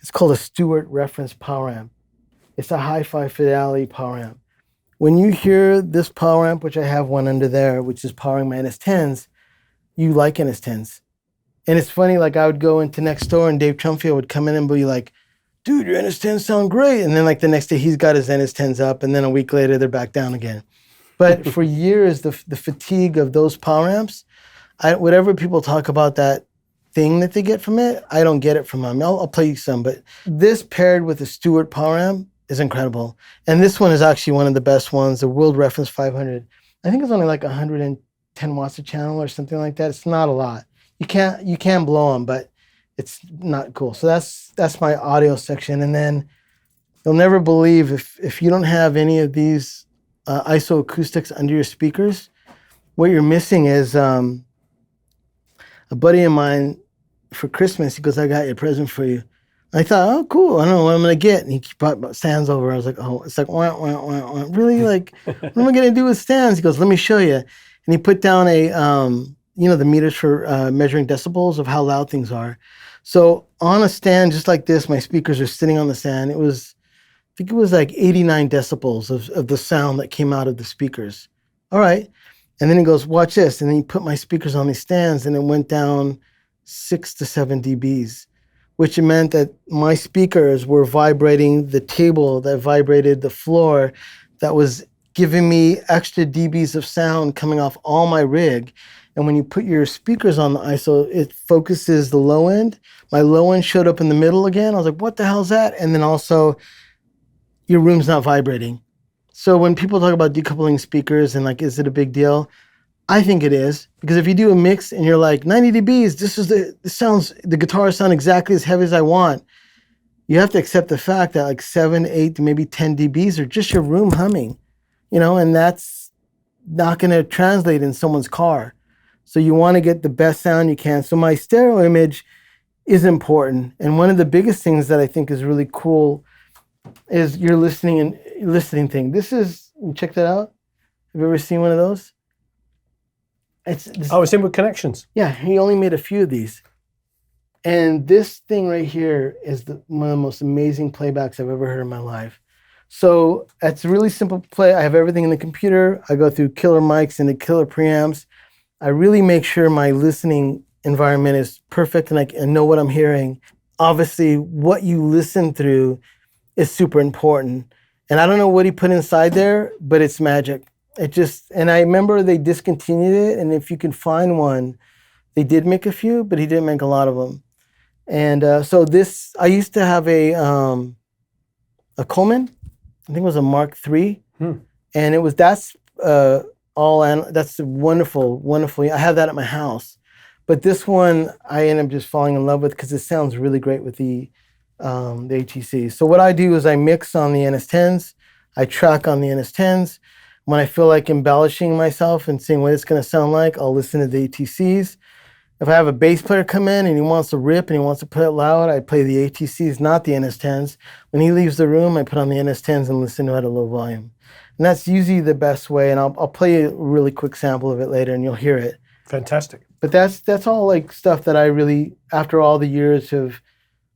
It's called a Stewart Reference Power Amp. It's a hi-fi fidelity power amp. When you hear this power amp, which I have one under there, which is powering my NS10s, you like NS10s. And it's funny, like I would go into next door and Dave Trumfield would come in and be like, dude, your NS10s sound great. And then like the next day he's got his NS10s up, and then a week later they're back down again. But for years, the fatigue of those power amps, whatever people talk about that thing that they get from it, I don't get it from them. I'll play you some, but this paired with the Stewart power amp is incredible. And this one is actually one of the best ones, the World Reference 500. I think it's only like 110 watts a channel or something like that. It's not a lot. you can blow them, but it's not cool. So that's my audio section. And then you'll never believe if you don't have any of these ISO acoustics under your speakers, what you're missing is a buddy of mine for Christmas, he goes, I got you a present for you. I thought, oh, cool. I don't know what I'm going to get. And he brought stands over. I was like, oh, it's like, wah, wah, wah, wah. Really? Like, what am I going to do with stands? He goes, let me show you. And he put down the meters for measuring decibels of how loud things are. So on a stand just like this, my speakers are sitting on the stand. I think it was like 89 decibels of the sound that came out of the speakers. All right. And then he goes, watch this. And then he put my speakers on these stands and it went down 6 to 7 dBs, which meant that my speakers were vibrating the table, that vibrated the floor, that was giving me extra dBs of sound coming off all my rig. And when you put your speakers on the ISO, it focuses the low end. My low end showed up in the middle again. I was like, what the hell's that? And then also, your room's not vibrating. So when people talk about decoupling speakers and like, is it a big deal? I think it is, because if you do a mix and you're like 90 dBs, the guitars sound exactly as heavy as I want. You have to accept the fact that like 7, 8, maybe 10 dBs are just your room humming, and that's not going to translate in someone's car. So you want to get the best sound you can. So my stereo image is important. And one of the biggest things that I think is really cool is your listening thing. Check that out. Have you ever seen one of those? It's in with Connections. Yeah, he only made a few of these. And this thing right here is one of the most amazing playbacks I've ever heard in my life. So it's a really simple play. I have everything in the computer. I go through killer mics and the killer preamps. I really make sure my listening environment is perfect and I know what I'm hearing. Obviously, what you listen through is super important. And I don't know what he put inside there, but it's magic. And I remember they discontinued it, and if you can find one, they did make a few, but he didn't make a lot of them. And so I used to have a Coleman, I think it was a Mark III, and that's wonderful. I have that at my house, but this one I ended up just falling in love with because it sounds really great with the ATC. So what I do is I mix on the NS10s, I track on the NS10s. When I feel like embellishing myself and seeing what it's going to sound like, I'll listen to the ATCs. If I have a bass player come in and he wants to rip and he wants to play it loud, I play the ATCs, not the NS10s. When he leaves the room, I put on the NS10s and listen to it at a low volume. And that's usually the best way. And I'll play a really quick sample of it later and you'll hear it. Fantastic. But that's all like stuff that I really, after all the years of,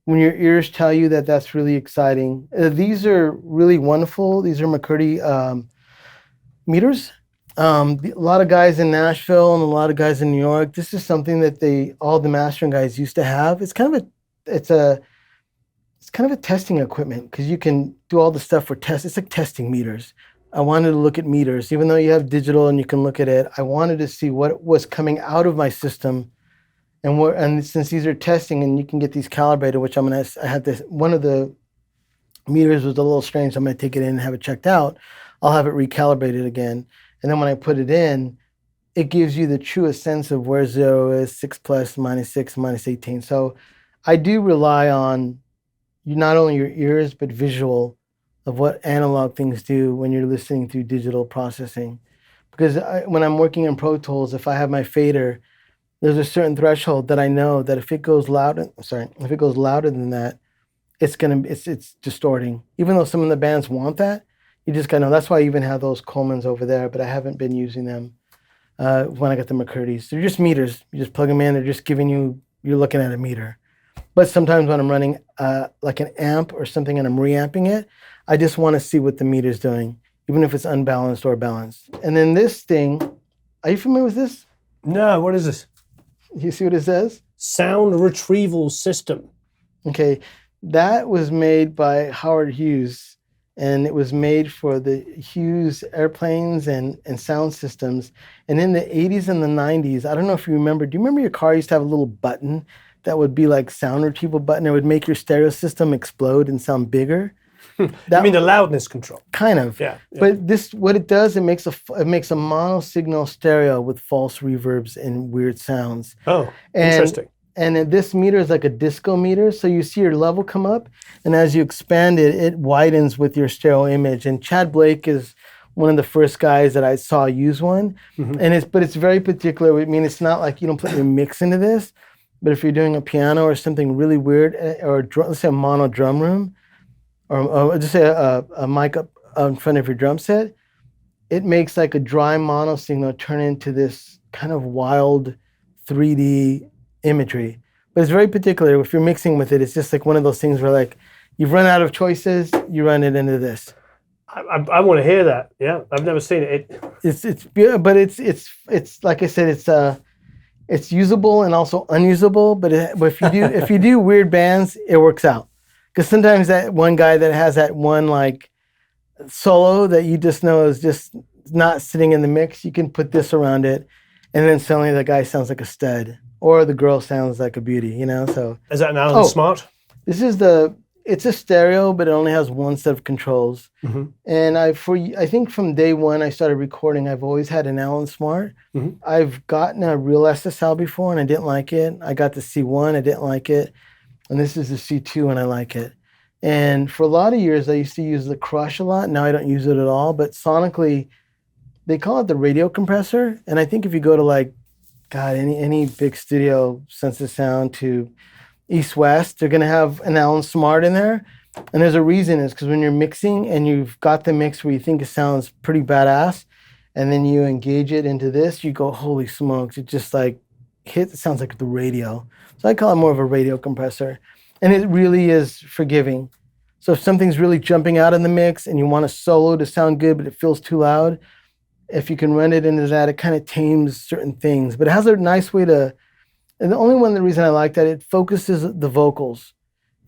when your ears tell you that that's really exciting. These are really wonderful. These are McCurdy meters. A lot of guys in Nashville and a lot of guys in New York, this is something that all the mastering guys used to have. It's kind of a testing equipment because you can do all the stuff for tests. It's like testing meters. I wanted to look at meters, even though you have digital and you can look at it. I wanted to see what was coming out of my system, and since these are testing and you can get these calibrated, which I had this. One of the meters was a little strange. So I'm gonna take it in and have it checked out. I'll have it recalibrated again. And then when I put it in, it gives you the truest sense of where 0 is, 6 plus, -6, -18. So I do rely on not only your ears, but visual of what analog things do when you're listening through digital processing. Because when I'm working in Pro Tools, if I have my fader, there's a certain threshold that I know that if it goes louder than that, it's distorting. Even though some of the bands want that, you just gotta know. That's why I even have those Colemans over there, but I haven't been using them when I got the McCurdy's. They're just meters. You just plug them in. They're just you're looking at a meter. But sometimes when I'm running like an amp or something and I'm reamping it, I just want to see what the meter's doing, even if it's unbalanced or balanced. And then this thing, are you familiar with this? No, what is this? You see what it says? Sound retrieval system. Okay, that was made by Howard Hughes. And it was made for the Hughes airplanes and sound systems. And in the 80s and the 90s, I don't know if you remember, do you remember your car used to have a little button that would be like sound retrieval button? It would make your stereo system explode and sound bigger. You mean the loudness control? Kind of. Yeah. But what it does, it makes a mono signal stereo with false reverbs and weird sounds. Oh, interesting. And this meter is like a disco meter, so you see your level come up, and as you expand it, it widens with your stereo image. And Chad Blake is one of the first guys that I saw use one, but it's very particular. I mean, it's not like you don't put your mix into this, but if you're doing a piano or something really weird, or let's say a mono drum room, or just say a mic up in front of your drum set, it makes like a dry mono signal turn into this kind of wild 3D imagery. But it's very particular. If you're mixing with it, it's just like one of those things where like you've run out of choices, you run it into this. I want to hear that. Yeah, I've never seen it. But it's like I said, it's usable and also unusable. But if you do weird bands, it works out. Because sometimes that one guy that has that one like solo that you just know is just not sitting in the mix, you can put this around it, and then suddenly the guy sounds like a stud, or the girl sounds like a beauty, you know? So is that an Allen Smart? This is it's a stereo, but it only has one set of controls. And I think from day one I started recording, I've always had an Allen Smart. I've gotten a real SSL before and I didn't like it. I got the C1, I didn't like it. And this is the C2 and I like it. And for a lot of years, I used to use the Crush a lot. Now I don't use it at all. But sonically, they call it the radio compressor. And I think if you go to like, God, any big studio, Sense of Sound to East West, they're going to have an Allen Smart in there. And there's a reason. It's because when you're mixing and you've got the mix where you think it sounds pretty badass, and then you engage it into this, you go, holy smokes, it just like it sounds like the radio. So I call it more of a radio compressor. And it really is forgiving. So if something's really jumping out in the mix and you want a solo to sound good, but it feels too loud, if you can run it into that, it kind of tames certain things. But it has a nice way to, and the reason I like that, it focuses the vocals.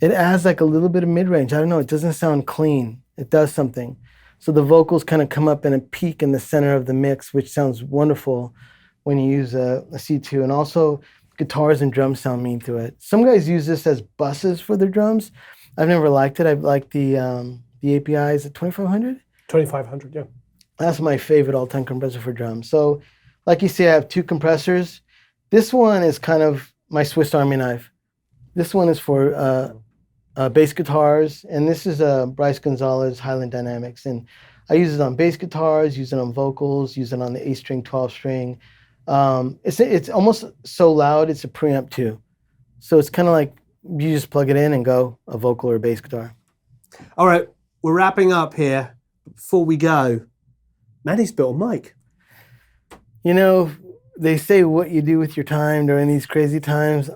It adds like a little bit of mid-range. I don't know, it doesn't sound clean. It does something. So the vocals kind of come up in a peak in the center of the mix, which sounds wonderful when you use a C2. And also, guitars and drums sound mean to it. Some guys use this as buses for their drums. I've never liked it. I've liked the API. Is it 2500? 2500, yeah. That's my favorite all-time compressor for drums. So, like you say, I have two compressors. This one is kind of my Swiss Army knife. This one is for bass guitars, and this is Bryce Gonzalez Highland Dynamics. And I use it on bass guitars, use it on vocals, use it on the 8-string, 12-string. It's almost so loud, it's a preamp too. So it's kind of like you just plug it in and go, a vocal or a bass guitar. All right, we're wrapping up here. Before we go, Manny's built a mic. You know, they say what you do with your time during these crazy times.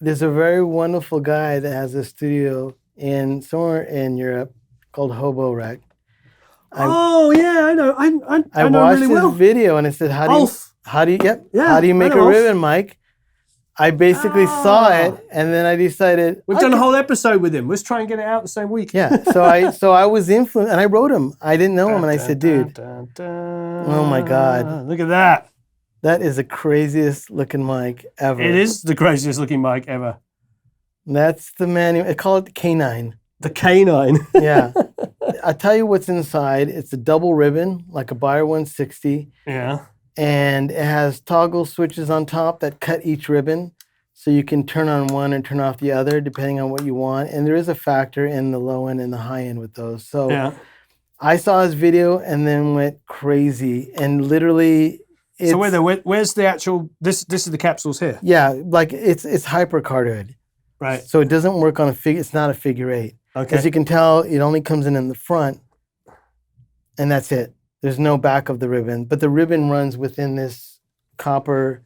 There's a very wonderful guy that has a studio somewhere in Europe called Hobo Rec. Oh yeah, I know. I know watched really well. his video and it said, how do you make a Ulf. ribbon mic? I basically saw it and then I decided we've done a whole episode with him. Let's try and get it out the same week. Yeah. So I was influenced and I wrote him. I didn't know him and I said, dude, oh my God. Look at that. That is the craziest looking mic ever. It is the craziest looking mic ever. That's the manual. I call it the K9. The K9. Yeah. I'll tell you what's inside. It's a double ribbon, like a Beyer 160. Yeah. And it has toggle switches on top that cut each ribbon. So you can turn on one and turn off the other depending on what you want. And there is a factor in the low end and the high end with those. So yeah. I saw his video and then went crazy. And literally... So where's the actual, this is the capsules here? Yeah, like it's hyper cardioid. Right. So it doesn't work on it's not a figure eight. Okay. As you can tell, it only comes in the front and that's it. There's no back of the ribbon, but the ribbon runs within this copper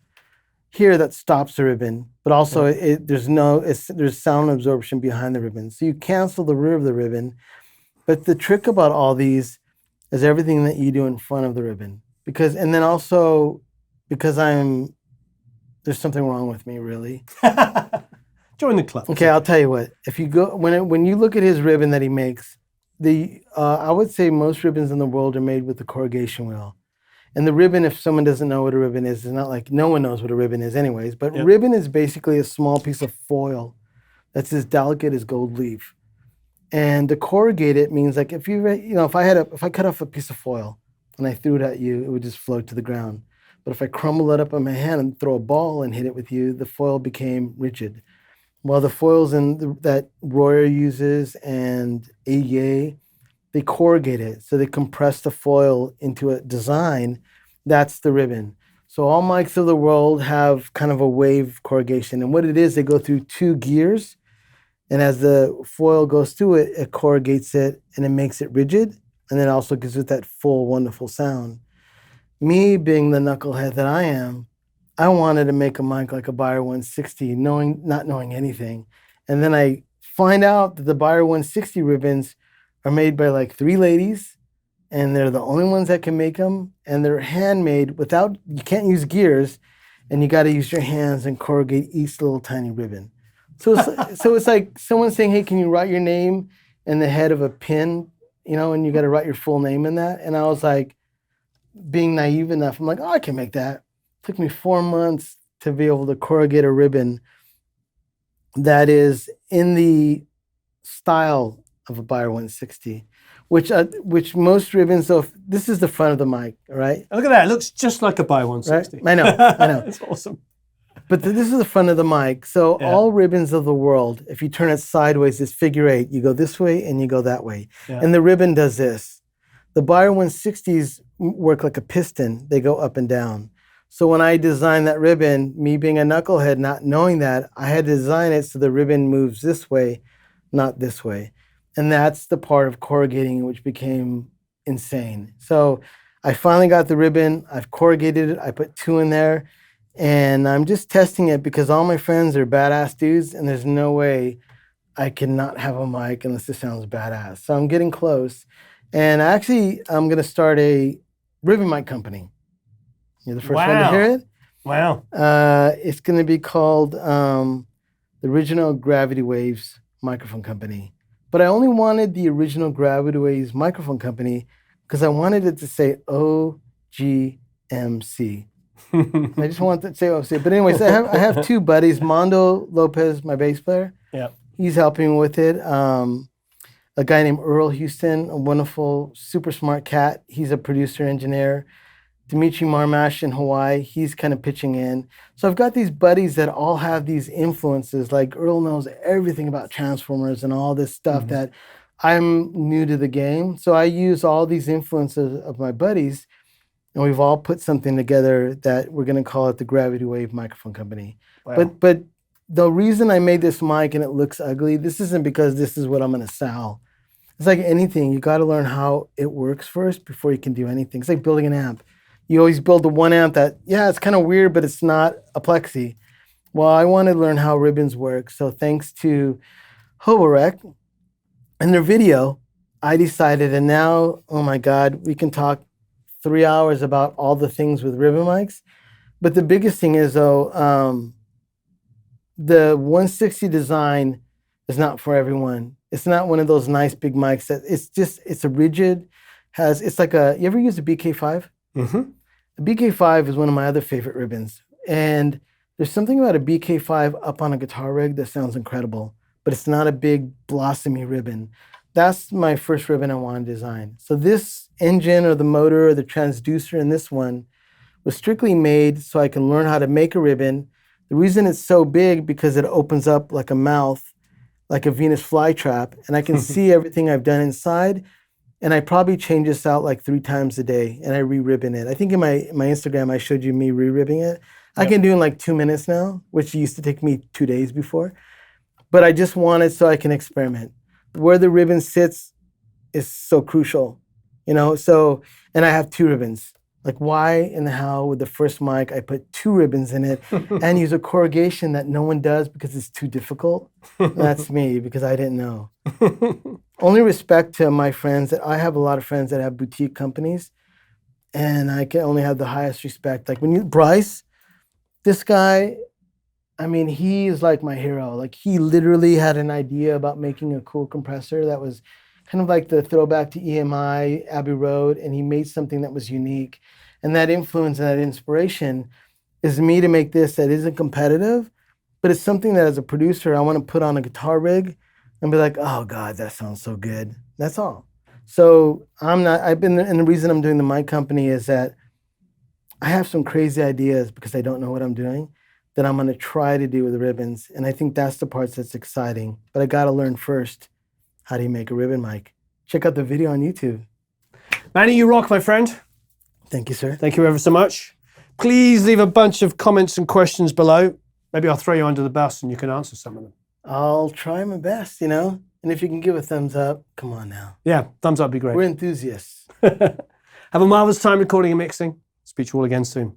here that stops the ribbon, but also there's sound absorption behind the ribbon. So you cancel the rear of the ribbon, but the trick about all these is everything that you do in front of the ribbon. Because there's something wrong with me, really. Join the club. Okay, I'll tell you what. If you go when you look at his ribbon that he makes, I would say most ribbons in the world are made with the corrugation wheel. And the ribbon, if someone doesn't know what a ribbon is, it's not like no one knows what a ribbon is anyways. But ribbon is basically a small piece of foil that's as delicate as gold leaf. And to corrugate it means like if if I cut off a piece of foil and I threw it at you, it would just float to the ground. But if I crumble it up in my hand and throw a ball and hit it with you, the foil became rigid. Well, the foils that Royer uses and AEA, they corrugate it. So they compress the foil into a design. That's the ribbon. So all mics of the world have kind of a wave corrugation. And what it is, they go through 2 gears. And as the foil goes through it, it corrugates it and it makes it rigid. And then also gives it that full, wonderful sound. Me being the knucklehead that I am, I wanted to make a mic like a Beyer 160, not knowing anything. And then I find out that the Beyer 160 ribbons are made by like 3 ladies, and they're the only ones that can make them. And they're handmade you can't use gears, and you got to use your hands and corrugate each little tiny ribbon. So it's like someone saying, hey, can you write your name in the head of a pin, and you got to write your full name in that. And I was like, being naive enough, I'm like, oh, I can make that. It took me 4 months to be able to corrugate a ribbon that is in the style of a Beyer 160, which most ribbons, so this is the front of the mic, right? Look at that. It looks just like a Beyer 160. Right? I know. It's awesome. But this is the front of the mic. So all ribbons of the world, if you turn it sideways, it's figure 8. You go this way and you go that way. Yeah. And the ribbon does this. The Beyer 160s work like a piston. They go up and down. So when I designed that ribbon, me being a knucklehead, not knowing that, I had to design it so the ribbon moves this way, not this way. And that's the part of corrugating which became insane. So I finally got the ribbon. I've corrugated it. I put 2 in there. And I'm just testing it because all my friends are badass dudes, and there's no way I cannot have a mic unless it sounds badass. So I'm getting close. And actually, I'm going to start a ribbon mic company. You're the first one to hear it. Wow. It's going to be called the Original Gravity Waves Microphone Company. But I only wanted the Original Gravity Waves Microphone Company because I wanted it to say OGMC. I just wanted to say OGMC. But anyways, I have 2 buddies, Mondo Lopez, my bass player. Yeah. He's helping with it. A guy named Earl Houston, a wonderful, super smart cat. He's a producer engineer. Dimitri Marmash in Hawaii, he's kind of pitching in. So I've got these buddies that all have these influences. Like Earl knows everything about Transformers and all this stuff that I'm new to the game. So I use all these influences of my buddies, and we've all put something together that we're going to call it the Gravity Wave Microphone Company. Wow. But the reason I made this mic and it looks ugly, this isn't because this is what I'm going to sell. It's like anything. You got to learn how it works first before you can do anything. It's like building an amp. You always build the one amp that, it's kind of weird, but it's not a plexi. Well, I want to learn how ribbons work. So thanks to Hoborek and their video, I decided, and now, oh my God, we can talk 3 hours about all the things with ribbon mics. But the biggest thing is, though, the 160 design is not for everyone. It's not one of those nice big mics that it's a rigid, it's like you ever use a BK5? Mm-hmm. The BK5 is one of my other favorite ribbons. And there's something about a BK5 up on a guitar rig that sounds incredible, but it's not a big blossomy ribbon. That's my first ribbon I want to design. So this engine or the motor or the transducer in this one was strictly made so I can learn how to make a ribbon. The reason it's so big because it opens up like a mouth, like a Venus flytrap, and I can see everything I've done inside. And I probably change this out like 3 times a day, and I re-ribbon it. I think in my Instagram, I showed you me re-ribbing it. Yep. I can do it in like 2 minutes now, which used to take me 2 days before. But I just want it so I can experiment. Where the ribbon sits is so crucial, So, and I have 2 ribbons. Like why in the hell with the first mic, I put 2 ribbons in it and use a corrugation that no one does because it's too difficult? That's me, because I didn't know. Only respect to my friends. That I have a lot of friends that have boutique companies, and I can only have the highest respect. Like Bryce, this guy, I mean, he is like my hero. Like he literally had an idea about making a cool compressor that was kind of like the throwback to EMI, Abbey Road, and he made something that was unique. And that influence and that inspiration is me to make this that isn't competitive, but it's something that as a producer, I want to put on a guitar rig, and be like, oh God, that sounds so good. That's all. So and the reason I'm doing the mic company is that I have some crazy ideas because I don't know what I'm doing that I'm going to try to do with the ribbons. And I think that's the part that's exciting. But I got to learn first, how do you make a ribbon mic? Check out the video on YouTube. Manny, you rock, my friend. Thank you, sir. Thank you ever so much. Please leave a bunch of comments and questions below. Maybe I'll throw you under the bus and you can answer some of them. I'll try my best, you know? And if you can give a thumbs up, come on now. Yeah, thumbs up would be great. We're enthusiasts. Have a marvelous time recording and mixing. Speak to you all again soon.